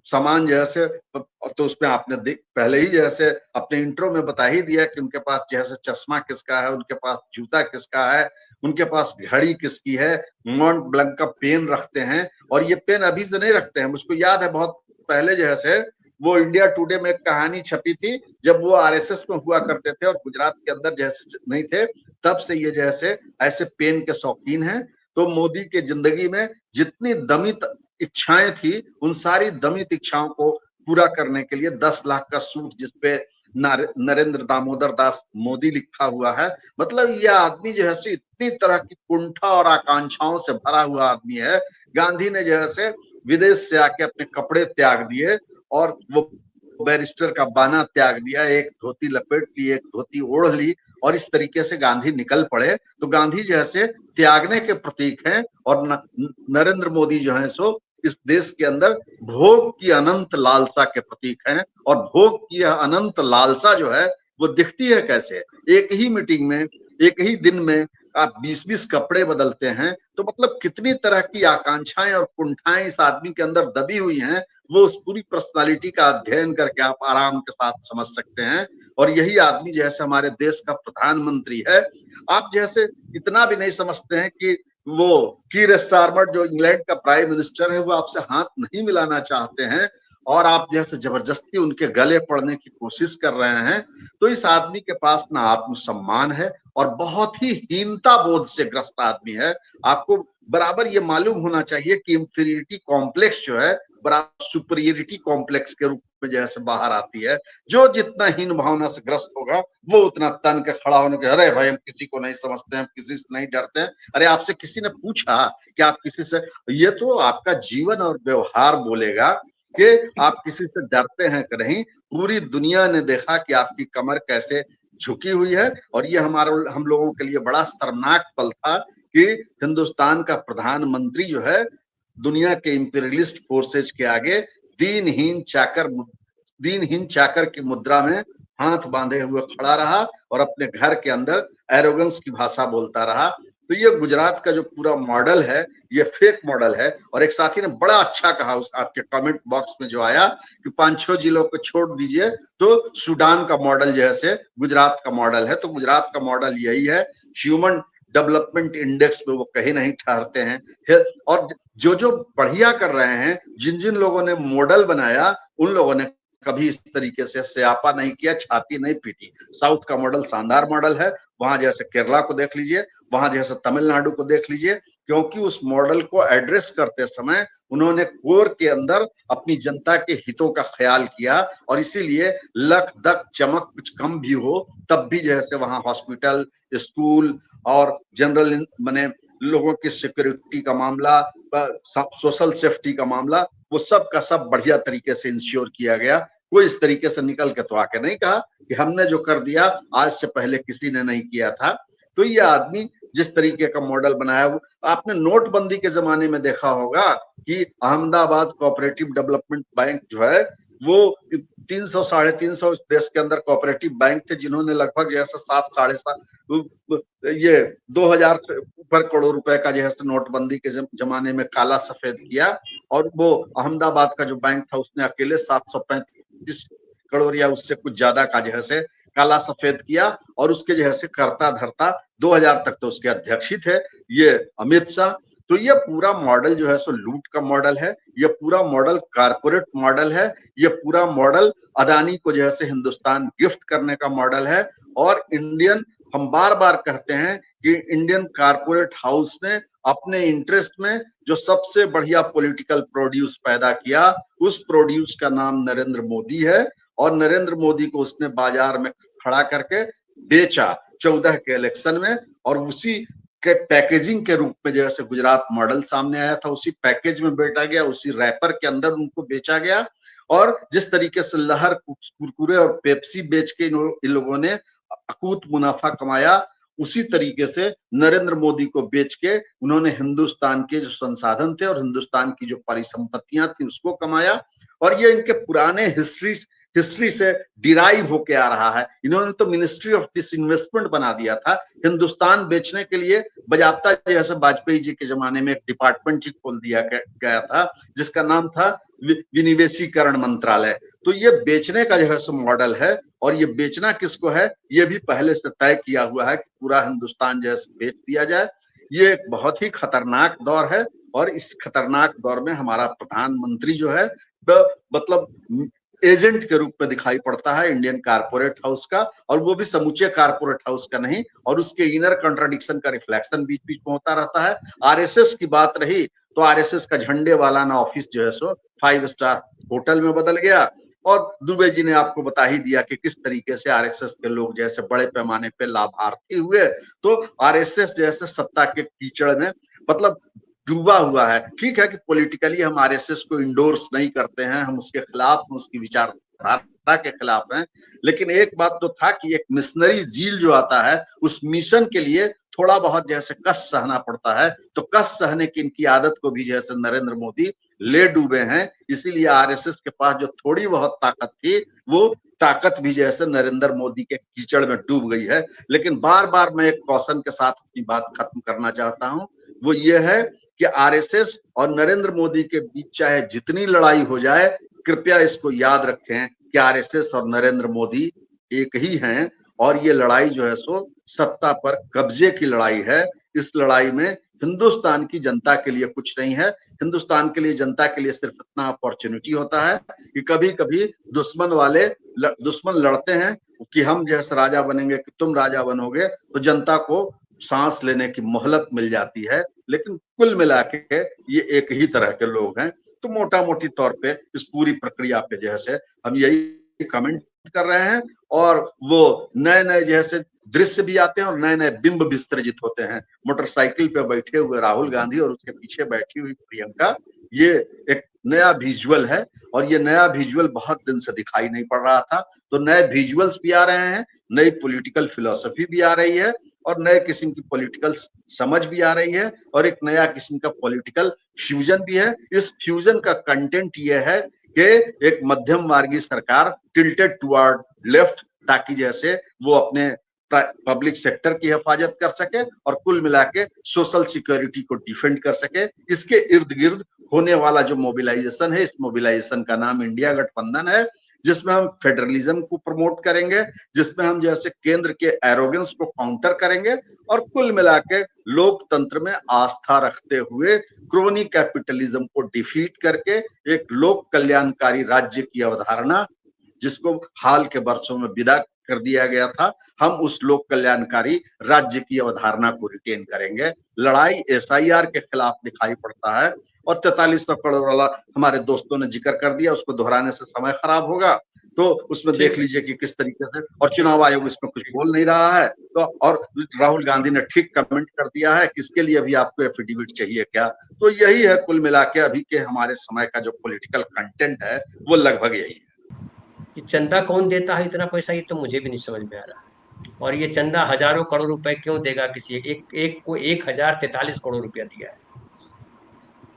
E: सामान जैसे, तो उसमें आपने पहले ही जैसे अपने इंट्रो में बता ही दिया कि उनके पास जैसे चश्मा किसका है, उनके पास जूता किसका है, उनके पास घड़ी किसकी है, मॉन्ट ब्लैंक का पेन रखते हैं। और ये पेन अभी से नहीं रखते हैं, मुझको याद है बहुत पहले जैसे वो इंडिया टुडे में एक कहानी छपी थी जब वो आरएसएस में हुआ करते थे और गुजरात के अंदर जैसे नहीं थे, तब से ये जैसे ऐसे पेन के शौकीन हैं। तो मोदी के जिंदगी में जितनी दमित इच्छाएं थी उन सारी दमित इच्छाओं को पूरा करने के लिए 10 लाख का सूट जिसपे नरेंद्र दामोदर दास मोदी लिखा हुआ है, मतलब यह आदमी जो है इतनी तरह की कुंठा और आकांक्षाओं से भरा हुआ आदमी है। गांधी ने जैसे विदेश से आके अपने कपड़े त्याग दिए और वो बैरिस्टर का बाना त्याग दिया, एक धोती लपेट ली, एक धोती ओढ़ ली और इस तरीके से गांधी निकल पड़े। तो गांधी जैसे त्यागने के प्रतीक हैं और नरेंद्र मोदी जो है सो इस देश के अंदर भोग की अनंत लालसा के प्रतीक हैं। और भोग की अनंत लालसा जो है वो दिखती है कैसे? एक ही मीटिंग में, एक ही दिन में आप 20-20 कपड़े बदलते हैं। तो मतलब कितनी तरह की आकांक्षाएं और कुंठाएं इस आदमी के अंदर दबी हुई हैं, वो उस पूरी पर्सनालिटी का अध्ययन करके आप आराम के साथ समझ सकते हैं। और यही आदमी जैसे हमारे देश का प्रधानमंत्री है। आप जैसे इतना भी नहीं समझते हैं कि वो कीर स्टारमर जो इंग्लैंड का प्राइम मिनिस्टर है वो आपसे हाथ नहीं मिलाना चाहते हैं। और आप जैसे जबरदस्ती उनके गले पड़ने की कोशिश कर रहे हैं, तो इस आदमी के पास ना आत्मसम्मान है और बहुत ही हीनता बोध से ग्रस्त आदमी है। आपको बराबर ये मालूम होना चाहिए कि इंफीरियरिटी कॉम्प्लेक्स जो है बराबर सुपीरियरिटी कॉम्प्लेक्स के रूप में जैसे बाहर आती है। जो जितना हीन भावना से ग्रस्त होगा वो उतना तन के खड़ा होने के, अरे भाई हम किसी को नहीं समझते हैं, हम किसी से नहीं डरते हैं। अरे आपसे किसी ने पूछा कि आप किसी से, ये तो आपका जीवन और व्यवहार बोलेगा कि आप किसी से डरते हैं कि नहीं। पूरी दुनिया ने देखा कि आपकी कमर कैसे झुकी हुई है, और ये हम लोगों के लिए बड़ा शर्मनाक पल था कि हिंदुस्तान का प्रधानमंत्री जो है दुनिया के इंपीरियलिस्ट फोर्सेज के आगे दीनहीन चाकर की मुद्रा में हाथ बांधे हुए खड़ा रहा और अपने घर के अंदर एरोगेंस की भाषा बोलता रहा। तो ये गुजरात का जो पूरा मॉडल है ये फेक मॉडल है। और एक साथी ने बड़ा अच्छा कहा उस आपके कमेंट बॉक्स में जो आया कि 5-6 जिलों को छोड़ दीजिए तो सूडान का मॉडल जैसे गुजरात का मॉडल है। तो गुजरात का मॉडल यही है, ह्यूमन डेवलपमेंट इंडेक्स में वो कहीं नहीं ठहरते हैं। और जो बढ़िया कर रहे हैं, जिन जिन लोगों ने मॉडल बनाया उन लोगों ने कभी इस तरीके से स्यापा नहीं किया, छाती नहीं पीटी। साउथ का मॉडल शानदार मॉडल है, वहां जैसे केरला को देख लीजिए, वहां जैसे तमिलनाडु को देख लीजिए, क्योंकि उस मॉडल को एड्रेस करते समय उन्होंने कोर के अंदर अपनी जनता के हितों का ख्याल किया। और इसीलिए लख दक चमक कुछ कम भी हो तब भी जैसे वहां हॉस्पिटल, स्कूल और जनरल माने लोगों की सिक्योरिटी का मामला, सोशल सेफ्टी का मामला, वो सब का सब बढ़िया तरीके से इंश्योर किया गया। कोई इस तरीके से निकल के तो आके नहीं कहा कि हमने जो कर दिया आज से पहले किसी ने नहीं किया था। तो ये आदमी जिस तरीके का मॉडल बनाया, वो आपने नोटबंदी के जमाने में देखा होगा कि अहमदाबाद कोऑपरेटिव डेवलपमेंट बैंक जो है वो 300 350 इस देश के अंदर कोऑपरेटिव बैंक थे जिन्होंने लगभग जैसे 7 साढ़े 7 ये 2000 ऊपर करोड़ रुपए का जैसे नोटबंदी के जमाने में काला सफेद किया। और वो अहमदाबाद का जो बैंक था उसने अकेले 735 करोड़ या उससे कुछ ज्यादा का जैसे काला सफेद किया। और उसके जैसे करता धरता 2000 तक तो उसके अध्यक्ष ही थे ये अमित शाह। तो ये पूरा मॉडल जो है सो लूट का मॉडल है, ये पूरा मॉडल कारपोरेट मॉडल है, ये पूरा मॉडल अदानी को जो है हिंदुस्तान गिफ्ट करने का मॉडल है। और हम बार बार कहते हैं कि इंडियन कारपोरेट हाउस ने अपने इंटरेस्ट में जो सबसे बढ़िया पॉलिटिकल प्रोड्यूस पैदा किया, उस प्रोड्यूस का नाम नरेंद्र मोदी है। और नरेंद्र मोदी को उसने बाजार में खड़ा करके बेचा 14 के इलेक्शन में, और उसी के पैकेजिंग के रूप में जैसे गुजरात मॉडल सामने आया था उसी पैकेज में बेचा गया, उसी रैपर के अंदर उनको बेचा गया। और जिस तरीके से लहर, कुरकुरे और पेप्सी बेच के इन लोगों ने अकूत मुनाफा कमाया, उसी तरीके से नरेंद्र मोदी को बेच के उन्होंने हिंदुस्तान के जो संसाधन थे और हिंदुस्तान की जो परिसंपत्तियां थी उसको कमाया। और ये इनके पुराने हिस्ट्री से डिराइव होके आ रहा है। इन्होंने तो मिनिस्ट्री ऑफ डिसइन्वेस्टमेंट बना दिया था हिंदुस्तान बेचने के लिए। बजाप्ता जैसे वाजपेयी जी के जमाने में एक डिपार्टमेंट ही खोल दिया गया था जिसका नाम था विनिवेशीकरण मंत्रालय। तो ये बेचने का जो है सो मॉडल है। और ये बेचना किसको है ये भी पहले से तय किया हुआ है कि पूरा हिंदुस्तान जैसे बेच दिया जाए। ये एक बहुत ही खतरनाक दौर है। और इस खतरनाक दौर में हमारा प्रधानमंत्री जो है मतलब एजेंट के रूप में दिखाई पड़ता है इंडियन कारपोरेट हाउस का, और वो भी समूचे कारपोरेट हाउस का नहीं। और उसके इनर कॉन्ट्रडिक्शन का रिफ्लेक्शन बीच बीच में होता रहता है। आरएसएस की बात रही तो आरएसएस का झंडे वाला ना ऑफिस जो है सो 5 स्टार होटल में बदल गया। और दुबे जी ने आपको बता ही दिया कि किस तरीके से आरएसएस के लोग जैसे बड़े पैमाने पे लाभार्थी हुए। तो आरएसएस जैसे सत्ता के कीचड़ में मतलब डूबा हुआ है। ठीक है कि पॉलिटिकली हम आरएसएस को इंडोर्स नहीं करते हैं, हम उसके खिलाफ, उसकी विचारधारा के खिलाफ हैं। लेकिन एक बात तो था कि एक मिशनरी जील जो आता है उस मिशन के लिए थोड़ा बहुत जैसे कष्ट सहना पड़ता है। तो कष्ट सहने की इनकी आदत को भी जैसे नरेंद्र मोदी ले डूबे हैं। इसीलिए आरएसएस के पास जो थोड़ी बहुत ताकत थी वो ताकत भी जैसे नरेंद्र मोदी के कीचड़ में डूब गई है। लेकिन बार बार मैं एक कौशन के साथ अपनी बात खत्म करना चाहता हूं, वो ये है कि आरएसएस और नरेंद्र मोदी के बीच चाहे जितनी लड़ाई हो जाए, कृपया इसको याद रखें कि आरएसएस और नरेंद्र मोदी एक ही हैं। और ये लड़ाई जो है सो सत्ता पर कब्जे की लड़ाई है। इस लड़ाई में हिंदुस्तान की जनता के लिए कुछ नहीं है। हिंदुस्तान के लिए, जनता के लिए सिर्फ इतना अपॉर्चुनिटी होता है कि कभी कभी दुश्मन लड़ते हैं कि हम जैसे राजा बनेंगे कि तुम राजा बनोगे, तो जनता को सांस लेने की मोहलत मिल जाती है। लेकिन कुल मिला के ये एक ही तरह के लोग हैं। तो मोटा मोटी तौर पे इस पूरी प्रक्रिया पे जैसे हम यही कमेंट कर रहे हैं, और वो नए नए जैसे दृश्य भी आते हैं और नए नए बिंब विसर्जित होते हैं। मोटरसाइकिल पे बैठे हुए राहुल गांधी और उसके पीछे बैठी हुई प्रियंका, ये एक नया विजुअल है, और ये नया विजुअल बहुत दिन से दिखाई नहीं पड़ रहा था। तो नए विजुअल्स भी आ रहे हैं, नई पॉलिटिकल फिलॉसफी भी आ रही है, और नए किस्म की पॉलिटिकल समझ भी आ रही है, और एक नया किस्म का पॉलिटिकल फ्यूजन भी है। इस फ्यूजन का कंटेंट ये है कि एक मध्यम मार्गी सरकार टिल्टेड टुवर्ड लेफ्ट, ताकि जैसे वो अपने पब्लिक सेक्टर की हिफाजत कर सके और कुल मिला के सोशल सिक्योरिटी को डिफेंड कर सके। इसके इर्द गिर्द होने वाला जो मोबिलाइजेशन है, इस मोबिलाइजेशन का नाम इंडिया गठबंधन है, जिसमें हम फेडरलिज्म को प्रमोट करेंगे, जिसमें हम जैसे केंद्र के एरोगेंस को काउंटर करेंगे, और कुल मिला के लोकतंत्र में आस्था रखते हुए क्रोनी कैपिटलिज्म को डिफीट करके एक लोक कल्याणकारी राज्य की अवधारणा, जिसको हाल के वर्षों में विदा कर दिया गया था, हम उस लोक कल्याणकारी राज्य की अवधारणा को रिटेन करेंगे। लड़ाई एसआईआर के खिलाफ दिखाई पड़ता है, और 4300 करोड़ वाला हमारे दोस्तों ने जिक्र कर दिया, उसको दोहराने से समय खराब होगा। तो उसमें देख लीजिए कि किस तरीके से, और चुनाव आयोग इसमें कुछ बोल नहीं रहा है। तो और राहुल गांधी ने ठीक कमेंट कर दिया है, किसके लिए भी आपको एफिडेविट चाहिए क्या? तो यही है कुल मिला के अभी के हमारे समय का जो पॉलिटिकल कंटेंट है, वो लगभग यही है।
A: ये चंदा कौन देता है इतना पैसा, ये तो मुझे भी नहीं समझ में आ रहा। और ये चंदा हजारों करोड़ रुपए क्यों देगा किसी एक को 1043 करोड़ रुपया दिया है,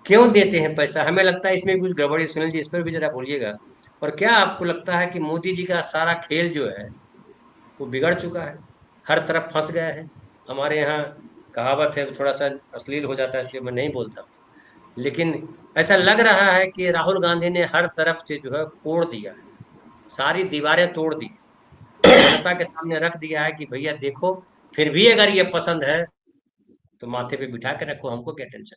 A: क्यों देते हैं पैसा? हमें लगता है इसमें कुछ गड़बड़ी। सुनील जी, इस पर भी जरा बोलिएगा। और क्या आपको लगता है कि मोदी जी का सारा खेल जो है वो बिगड़ चुका है, हर तरफ फंस गए हैं? हमारे यहाँ कहावत है, थोड़ा सा अश्लील हो जाता है इसलिए मैं नहीं बोलता, लेकिन ऐसा लग रहा है कि राहुल गांधी ने हर तरफ से जो है कोड़ दिया है, सारी दीवारें तोड़ दी, जनता के सामने रख दिया है कि भैया देखो, फिर भी अगर ये पसंद है तो माथे पे बिठा के रखो, हमको क्या टेंशन।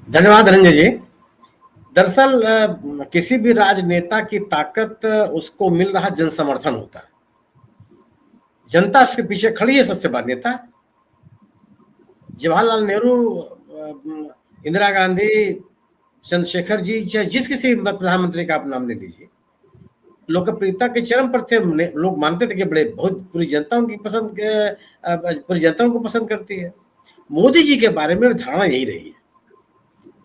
F: धन्यवाद रंजय जी। दरअसल किसी भी राजनेता की ताकत उसको मिल रहा जन समर्थन होता है। जनता उसके पीछे खड़ी है, सबसे बड़ा नेता। जवाहरलाल नेहरू, इंदिरा गांधी, चंद्रशेखर जी, चाहे जिस किसी प्रधानमंत्री का आप नाम ले लीजिए, लोकप्रियता के चरम पर थे। लोग मानते थे कि बड़े बहुत पूरी जनता उनको पसंद करती है। मोदी जी के बारे में धारणा यही रही है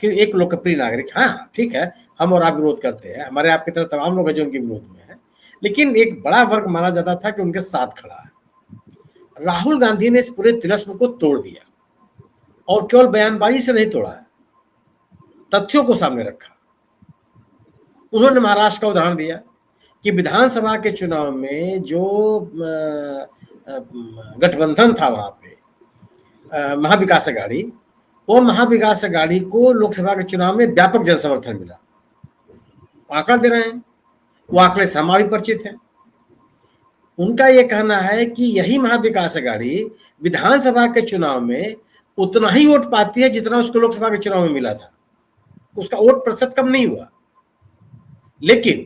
F: कि एक लोकप्रिय नागरिक, हाँ ठीक है, हम और आप विरोध करते हैं, हमारे आपकी तरह तमाम लोग हैं जो उनके विरोध में है, लेकिन एक बड़ा वर्ग माना जाता था कि उनके साथ खड़ा है। राहुल गांधी ने इस पूरे तिलिस्म को तोड़ दिया, और केवल बयानबाजी से नहीं तोड़ा है, तथ्यों को सामने रखा। उन्होंने महाराष्ट्र का उदाहरण दिया कि विधानसभा के चुनाव में जो गठबंधन था वहां पे, महाविकास अघाड़ी, वो महाविकास अघाड़ी को लोकसभा के चुनाव में व्यापक जन समर्थन मिला। आंकड़ा दे रहे हैं, वो आंकड़े से हम भी परिचित हैं। उनका ये कहना है कि यही महाविकास अघाड़ी विधानसभा के चुनाव में उतना ही वोट पाती है जितना उसको लोकसभा के चुनाव में मिला था। उसका वोट प्रतिशत कम नहीं हुआ, लेकिन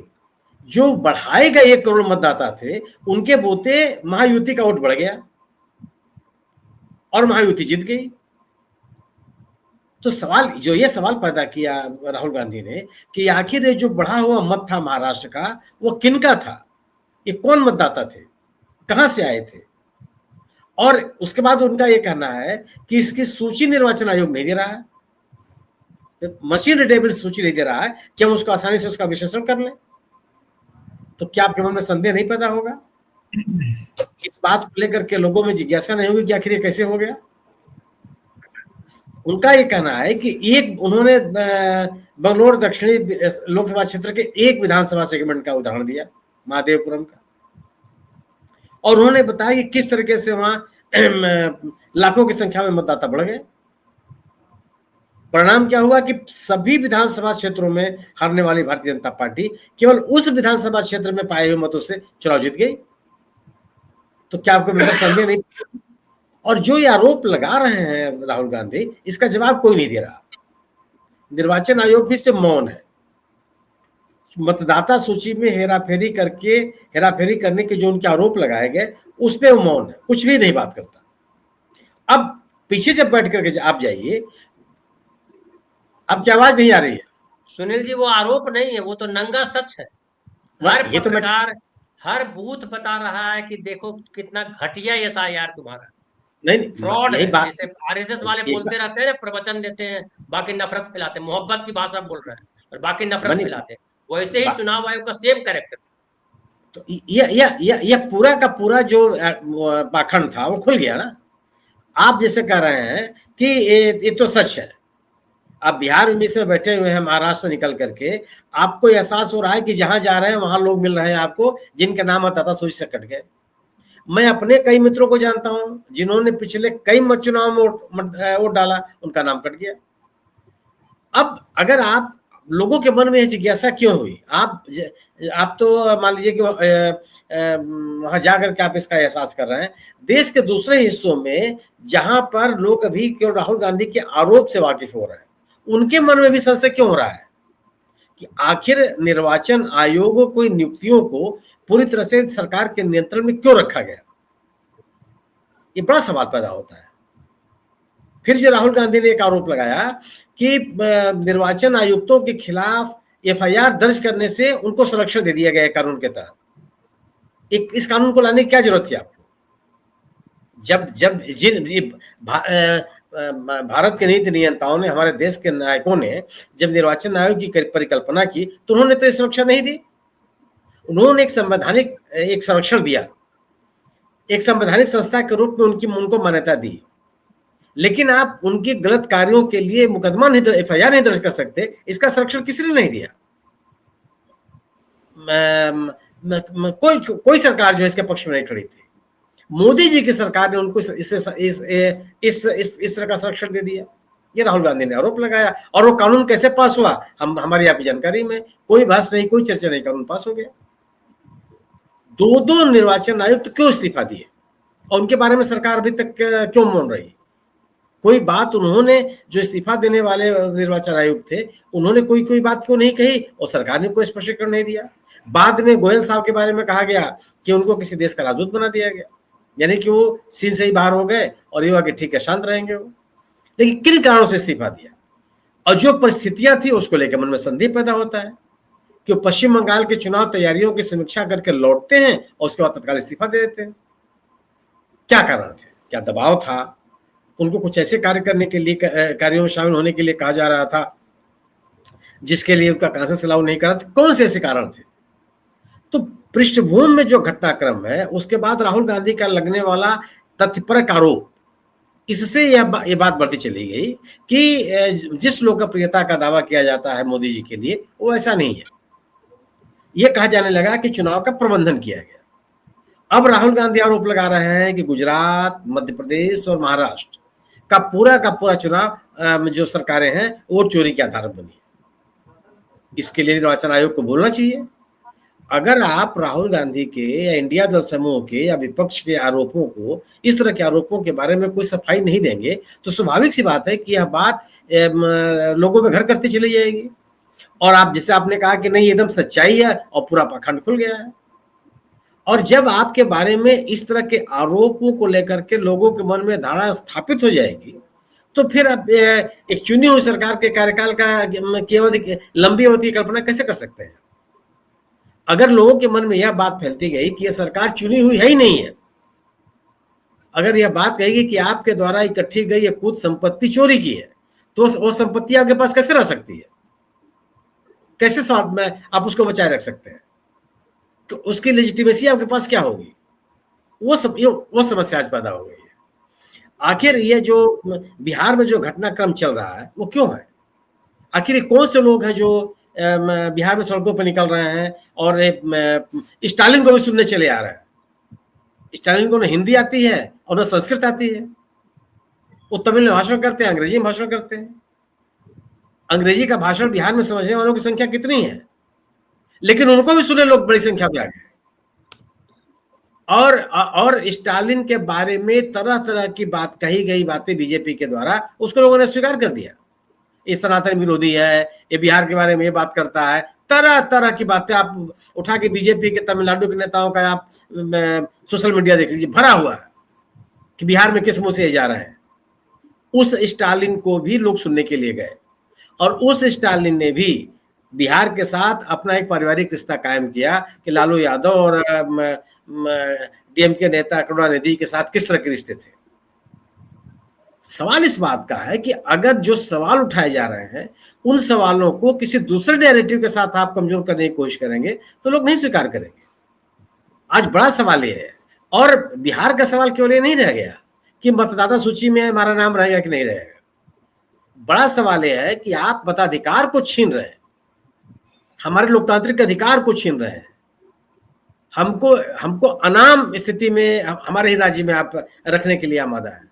F: जो बढ़ाए गए 1 करोड़ मतदाता थे, उनके बोते महायुति का वोट बढ़ गया और महायुति जीत गई। तो ये सवाल पैदा किया राहुल गांधी ने कि आखिर ये जो बढ़ा हुआ मत था महाराष्ट्र का, वो किनका था, ये कौन मतदाता थे, कहां से आए थे? और उसके बाद उनका ये कहना है कि इसकी सूची निर्वाचन आयोग नहीं दे रहा है, मशीन रिडेबल सूची नहीं दे रहा है कि हम उसको आसानी से उसका विश्लेषण कर लें। तो क्या आपके मन में संदेह नहीं पैदा होगा? इस बात को लेकर के लोगों में जिज्ञासा नहीं होगी कि आखिर ये कैसे हो गया? उनका ये कहना है कि उन्होंने बंगलोर दक्षिणी लोकसभा क्षेत्र के एक विधानसभा सेगमेंट का उदाहरण दिया, महादेवपुरम का, और उन्होंने बताया कि किस तरीके से वहां लाखों की संख्या में मतदाता बढ़ गए। परिणाम क्या हुआ कि सभी विधानसभा क्षेत्रों में हारने वाली भारतीय जनता पार्टी केवल उस विधानसभा क्षेत्र में पाए हुए मतों से चुनाव जीत गई। तो क्या आपको मेरा संदेह नहीं? और जो ये आरोप लगा रहे हैं राहुल गांधी, इसका जवाब कोई नहीं दे रहा। निर्वाचन आयोग भी इस पे मौन है। मतदाता सूची में हेराफेरी करने के जो उनके आरोप लगाए गए, उस पे वो मौन है, कुछ भी नहीं बात करता। अब पीछे जब बैठ करके आप जाइए, आपकी आवाज नहीं आ रही है
A: सुनील जी, वो आरोप नहीं है, वो तो नंगा सच है। हर
F: ये तो मैं
A: पत्रकार हर बूथ बता रहा है कि देखो कितना घटिया एसआईआर तुम्हारा,
F: नहीं
A: फ्रॉड
F: यही
A: है।
F: बात,
A: जैसे आरएसएस वाले बोलते रहते हैं, प्रवचन देते हैं, बाकी नफरत फैलाते हैं, मोहब्बत की भाषा बोल रहे हैं और बाकी नफरत फैलाते हैं। वैसे ही चुनाव आयोग का सेम कैरेक्टर।
F: तो ये पूरा का पूरा जो पाखंड था वो खुल गया ना। आप जैसे कह रहे हैं कि ये तो सच है, आप बिहार में इसमें बैठे हुए हैं, महाराष्ट्र से निकल करके आपको एहसास हो रहा है कि जहां जा रहे हैं वहां लोग मिल रहे हैं आपको जिनके नाम आता था सूची से कट गए। मैं अपने कई मित्रों को जानता हूं जिन्होंने पिछले कई चुनाव में वोट डाला, उनका नाम कट गया। अब अगर आप लोगों के मन में जिज्ञासा क्यों हुई, आप तो मान लीजिए कि वहां जाकर के आप इसका एहसास कर रहे हैं। देश के दूसरे हिस्सों में जहां पर लोग अभी केवल राहुल गांधी के आरोप से वाकिफ हो रहे हैं, उनके मन में भी संशय क्यों हो रहा है कि आखिर निर्वाचन आयोग को नियुक्तियों को पूरी तरह से सरकार के नियंत्रण में क्यों रखा गया। ये बड़ा सवाल पैदा होता है। फिर जो राहुल गांधी ने एक आरोप लगाया कि निर्वाचन आयुक्तों के खिलाफ एफआईआर दर्ज करने से उनको संरक्षण दे दिया गया है कानून के तहत। इस कानून को लाने की क्या जरूरत थी आपको? जब भारत के नीति नियंताओं ने, हमारे देश के नायकों ने जब निर्वाचन आयोग की परिकल्पना की तो उन्होंने तो सुरक्षा नहीं दी। उन्होंने एक संवैधानिक एक संरक्षण दिया, एक संवैधानिक संस्था के रूप में उनको मान्यता दी। लेकिन आप उनके गलत कार्यों के लिए मुकदमा नहीं, एफआईआर नहीं दर्ज कर सकते, इसका संरक्षण किसी ने नहीं दिया। कोई सरकार जो इसके पक्ष में नहीं खड़ी थी। मोदी जी की सरकार ने उनको इस तरह का संरक्षण दे दिया। ये राहुल गांधी ने आरोप लगाया और वो कानून कैसे पास हुआ हमारी आपकी जानकारी में, कोई बहस नहीं, कोई चर्चा नहीं, कानून पास हो गया। दो निर्वाचन आयुक्त तो क्यों इस्तीफा दिए और उनके बारे में सरकार अभी तक क्यों मौन रही? कोई बात उन्होंने, जो इस्तीफा देने वाले निर्वाचन आयुक्त थे, उन्होंने कोई बात क्यों नहीं कही और सरकार ने कोई स्पष्टीकरण नहीं दिया। बाद में गोयल साहब के बारे में कहा गया कि उनको किसी देश का राजदूत बना दिया गया, यानी कि वो सीन से ही बाहर हो गए और ये कि ठीक है, शांत रहेंगे वो। लेकिन किन कारणों से इस्तीफा दिया और जो परिस्थितियां थी उसको लेकर मन में संदेह पैदा होता है कि वो पश्चिम बंगाल के चुनाव तैयारियों की समीक्षा करके लौटते हैं और उसके बाद तत्काल इस्तीफा दे देते हैं। क्या कारण थे? क्या दबाव था? उनको कुछ ऐसे कार्य करने के लिए, कार्यों में शामिल होने के लिए कहा जा रहा था जिसके लिए उनका कांसेस अलाउ नहीं करा था? कौन से ऐसे कारण थे? तो पृष्ठभूमि में जो घटनाक्रम है, उसके बाद राहुल गांधी का लगने वाला तथ्यपरक आरोप, इससे यह बात बढ़ती चली गई कि जिस लोकप्रियता का दावा किया जाता है मोदी जी के लिए, वो ऐसा नहीं है। यह कहा जाने लगा कि चुनाव का प्रबंधन किया गया। अब राहुल गांधी आरोप लगा रहे हैं कि गुजरात, मध्य प्रदेश और महाराष्ट्र का पूरा चुनाव जो सरकारें हैं वोट चोरी के आधार पर बनी है। इसके लिए निर्वाचन आयोग को बोलना चाहिए। अगर आप राहुल गांधी के या इंडिया दल समूह के या विपक्ष के आरोपों को, इस तरह के आरोपों के बारे में कोई सफाई नहीं देंगे तो स्वाभाविक सी बात है कि यह बात लोगों में घर करती चली जाएगी। और आप, जिसे आपने कहा कि नहीं एकदम सच्चाई है और पूरा पाखंड खुल गया है। और जब आपके बारे में इस तरह के आरोपों को लेकर के लोगों के मन में धारणा स्थापित हो जाएगी तो फिर आप एक चुनी हुई सरकार के कार्यकाल का लंबी अवधि की कल्पना कैसे कर सकते हैं? अगर लोगों के मन में यह बात फैलती गई कि यह सरकार चुनी हुई है ही नहीं है, अगर यह बात कहेगी कि आपके द्वारा इकट्ठी गई ये कुछ संपत्ति चोरी की है, तो वो संपत्ति आपके पास कैसे रह सकती है? कैसे आप उसको बचाए रख सकते हैं? तो उसकी लेजिटिमेसी आपके पास क्या होगी? वो समस्या आज पैदा हो गई है। आखिर ये जो बिहार में जो घटनाक्रम चल रहा है वो क्यों है? आखिर ये कौन से लोग हैं जो बिहार में सड़कों पर निकल रहे हैं और स्टालिन को भी सुनने चले आ रहे हैं? स्टालिन को न हिंदी आती है और न संस्कृत आती है। वो तमिल में भाषण करते हैं, अंग्रेजी में भाषण करते हैं। अंग्रेजी का भाषण बिहार में समझने वालों की संख्या कितनी है? लेकिन उनको भी सुने लोग बड़ी संख्या में आ गए। और स्टालिन के बारे में तरह तरह की बात कही गई बातें बीजेपी के द्वारा उसको लोगों ने स्वीकार कर दिया। ये सनातन विरोधी है, ये बिहार के बारे में ये बात करता है, तरह तरह की बातें आप उठा के बीजेपी के तमिलनाडु के नेताओं का आप सोशल मीडिया देख लीजिए, भरा हुआ है कि बिहार में किस मुंह से जा रहे हैं। उस स्टालिन को भी लोग सुनने के लिए गए और उस स्टालिन ने भी बिहार के साथ अपना एक पारिवारिक रिश्ता कायम किया कि लालू यादव और डीएमके नेता करुणानिधि के साथ किस तरह के रिश्ते थे। सवाल इस बात का है कि अगर जो सवाल उठाए जा रहे हैं उन सवालों को किसी दूसरे नैरेटिव के साथ आप कमजोर करने की कोशिश करेंगे तो लोग नहीं स्वीकार करेंगे। आज बड़ा सवाल ये है, और बिहार का सवाल केवल ये नहीं रह गया कि मतदाता सूची में हमारा नाम रहेगा कि नहीं रहेगा। बड़ा सवाल यह है कि आप मताधिकार को छीन रहे हैं, हमारे लोकतांत्रिक अधिकार को छीन रहे हैं, हमको अनाम स्थिति में हमारे ही राज्य में आप रखने के लिए आमादा है।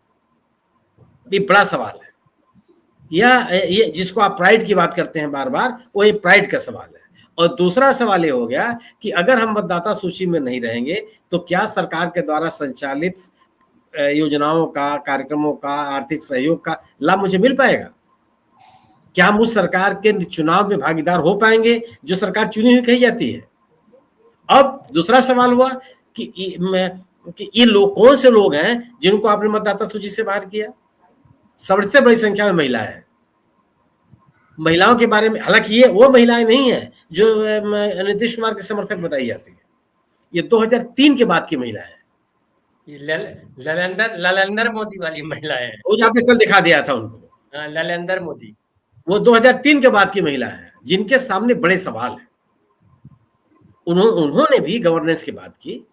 F: ये बड़ा सवाल है। ये जिसको आप प्राइड की बात करते हैं बार बार, वो ये प्राइड का सवाल है। और दूसरा सवाल ये हो गया कि अगर हम मतदाता सूची में नहीं रहेंगे तो क्या सरकार के द्वारा संचालित योजनाओं का, कार्यक्रमों का, आर्थिक सहयोग का लाभ मुझे मिल पाएगा? क्या हम उस सरकार के चुनाव में भागीदार हो पाएंगे जो सरकार चुनी हुई कही जाती है? अब दूसरा सवाल हुआ कि ये लोग कौन से लोग हैं जिनको आपने मतदाता सूची से बाहर किया? सबसे बड़ी संख्या में महिला है। महिलाओं के बारे में, हालांकि ये वो महिलाएं नहीं है जो नीतीश कुमार के समर्थक बताई जाती है, ये 2003 के बाद की महिला है।
A: ललेंदर मोदी वाली महिलाएं हैं,
F: वो जो आपने कल दिखा दिया था उनको,
A: ललेंदर मोदी,
F: वो 2003 के बाद की महिला है जिनके सामने बड़े सवाल है। उन्होंने भी गवर्नेंस की बात की,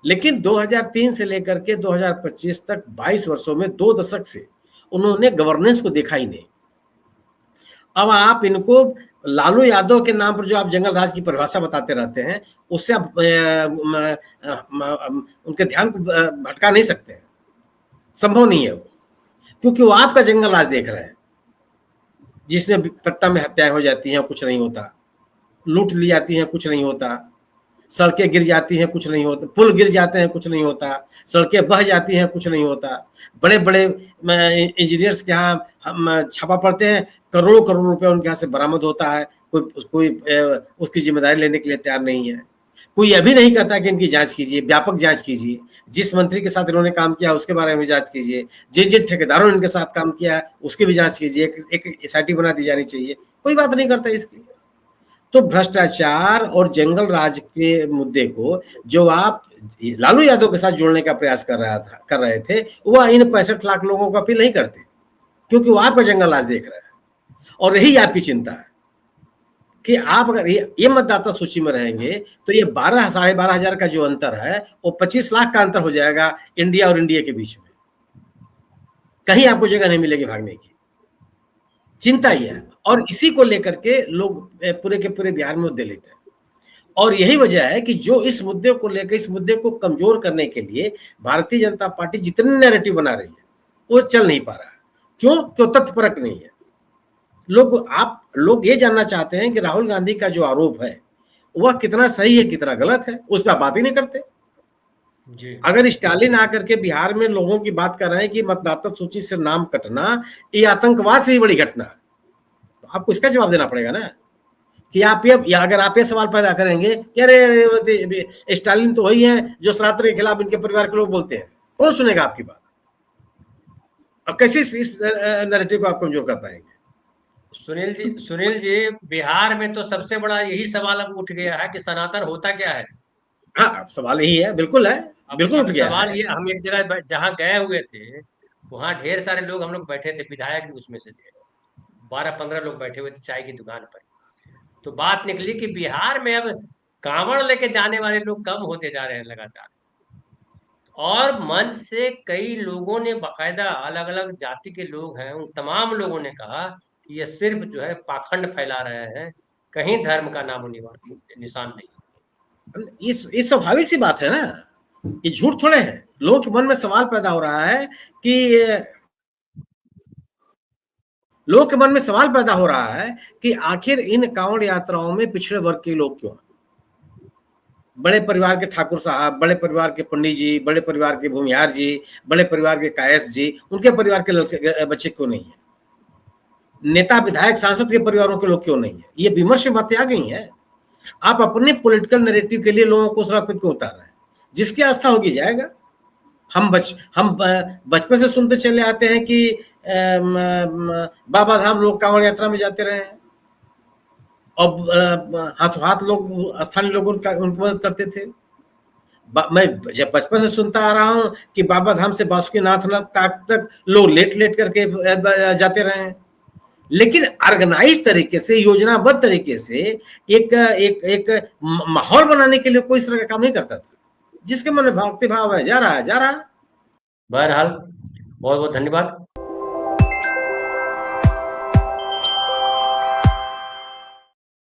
F: लेकिन 2003 से लेकर के 2025 तक 22 वर्षों में 2 दशक से उन्होंने गवर्नेंस को देखा ही नहीं। अब आप इनको लालू यादव के नाम पर जो आप जंगल राज की परिभाषा बताते रहते हैं, उससे आप उनके ध्यान को भटका नहीं सकते हैं, संभव नहीं है वो, क्योंकि वो आपका जंगल राज देख रहे हैं जिसमें पट्टा में हत्याएं हो जाती हैं, कुछ नहीं होता, लूट ली जाती हैं, कुछ नहीं होता, सड़कें गिर जाती हैं, कुछ नहीं होता, पुल गिर जाते हैं, कुछ नहीं होता, सड़कें बह जाती हैं, कुछ नहीं होता, बड़े बड़े इंजीनियर्स के यहाँ हम छापा पड़ते हैं, करोड़ों करोड़ रुपए उनके यहाँ से बरामद होता है, कोई उसकी जिम्मेदारी लेने के लिए तैयार नहीं है। कोई यह भी नहीं कहता कि इनकी जांच कीजिए, व्यापक जांच कीजिए, जिस मंत्री के साथ इन्होंने काम किया उसके बारे में जांच कीजिए, जिन जिन ठेकेदारों ने इनके साथ काम किया है उसकी भी जांच कीजिए, एक एसआईटी बना दी जानी चाहिए। कोई बात नहीं करता इसकी। तो भ्रष्टाचार और जंगल राज के मुद्दे को जो आप लालू यादव के साथ जोड़ने का प्रयास कर रहे थे, वह इन 65 लाख लोगों को अपील नहीं करते, क्योंकि वो आपका जंगल राज देख रहे हैं। और यही आपकी चिंता है कि आप अगर ये मतदाता सूची में रहेंगे तो ये 12 साढ़े 12 हजार का जो अंतर है वो 25 लाख का अंतर हो जाएगा इंडिया और इंडिया के बीच में। कहीं आपको जगह नहीं मिलेगी भागने की। चिंता ही है, और इसी को लेकर के लोग पूरे के पूरे बिहार में मुद्दे लेते हैं। और यही वजह है कि जो इस मुद्दे को लेकर, इस मुद्दे को कमजोर करने के लिए भारतीय जनता पार्टी जितने नैरेटिव बना रही है वो चल नहीं पा रहा है। क्यों? तथ्यपरक नहीं है। लोग ये जानना चाहते हैं कि राहुल गांधी का जो आरोप है वह कितना सही है, कितना गलत है, उस पर बात ही नहीं करते जी। अगर स्टालिन आकर के बिहार में लोगों की बात कर रहे हैं कि मतदाता सूची से नाम कटना ये आतंकवाद से ही बड़ी घटना है, तो आपको इसका जवाब देना पड़ेगा ना कि अगर आप ये सवाल पैदा करेंगे कि अरे स्टालिन तो वही है जो सनातन के खिलाफ इनके परिवार के लोग बोलते हैं, कौन सुनेगा आपकी बात? और कैसे इस नैरेटिव को आप कमजोर कर पाएंगे?
A: सुनील जी, बिहार में तो सबसे बड़ा यही सवाल अब उठ गया है कि सनातन होता क्या है।
F: हाँ, सवाल यही है, बिल्कुल है, बिल्कुल उठ गया
A: सवाल ये। हम एक जगह जहाँ गए हुए थे, वहाँ ढेर सारे लोग हम लोग बैठे थे, विधायक उसमें से थे, 12-15 लोग बैठे हुए थे चाय की दुकान पर। तो बात निकली कि बिहार में अब कांवड़ लेके जाने वाले लोग कम होते जा रहे हैं लगातार, और मंच से कई लोगों ने, बाकायदा अलग अलग जाति के लोग हैं, उन तमाम लोगों ने कहा कि ये सिर्फ जो है पाखंड फैला रहे हैं, कहीं धर्म का नामो निशान नहीं।
F: ये स्वाभाविक सी बात है ना, ये झूठ थोड़े है। लोगों के मन में सवाल पैदा हो रहा है कि आखिर इन कांवड़ यात्राओं में पिछड़े वर्ग के लोग क्यों हैं? बड़े परिवार के ठाकुर साहब, बड़े परिवार के पंडित जी, बड़े परिवार के भूमिहार जी, बड़े परिवार के कायस्थ जी, उनके परिवार के बच्चे क्यों नहीं है? नेता विधायक सांसद के परिवारों के लोग क्यों नहीं है? ये विमर्श में बातें आ गई हैं। आप अपने पॉलिटिकल नैरेटिव के लिए लोगों को सड़क पर क्यों उतार रहे हैं? जिसकी आस्था होगी जाएगा। हम बचपन से सुनते चले आते हैं कि बाबा धाम लोग कांवड़ यात्रा में जाते रहे हैं और हाथों हाथ लोग स्थानीय लोग उनकी मदद करते थे। मैं जब बचपन से सुनता आ रहा हूं कि बाबा धाम से बासुकीनाथ तक लोग लेट करके जाते रहे हैं, लेकिन ऑर्गेनाइज तरीके से, योजनाबद्ध तरीके से एक एक एक माहौल बनाने के लिए कोई इस तरह का काम नहीं करता था। जिसके मन में भक्ति भाव है जा रहा है।
A: बहरहाल बहुत बहुत धन्यवाद।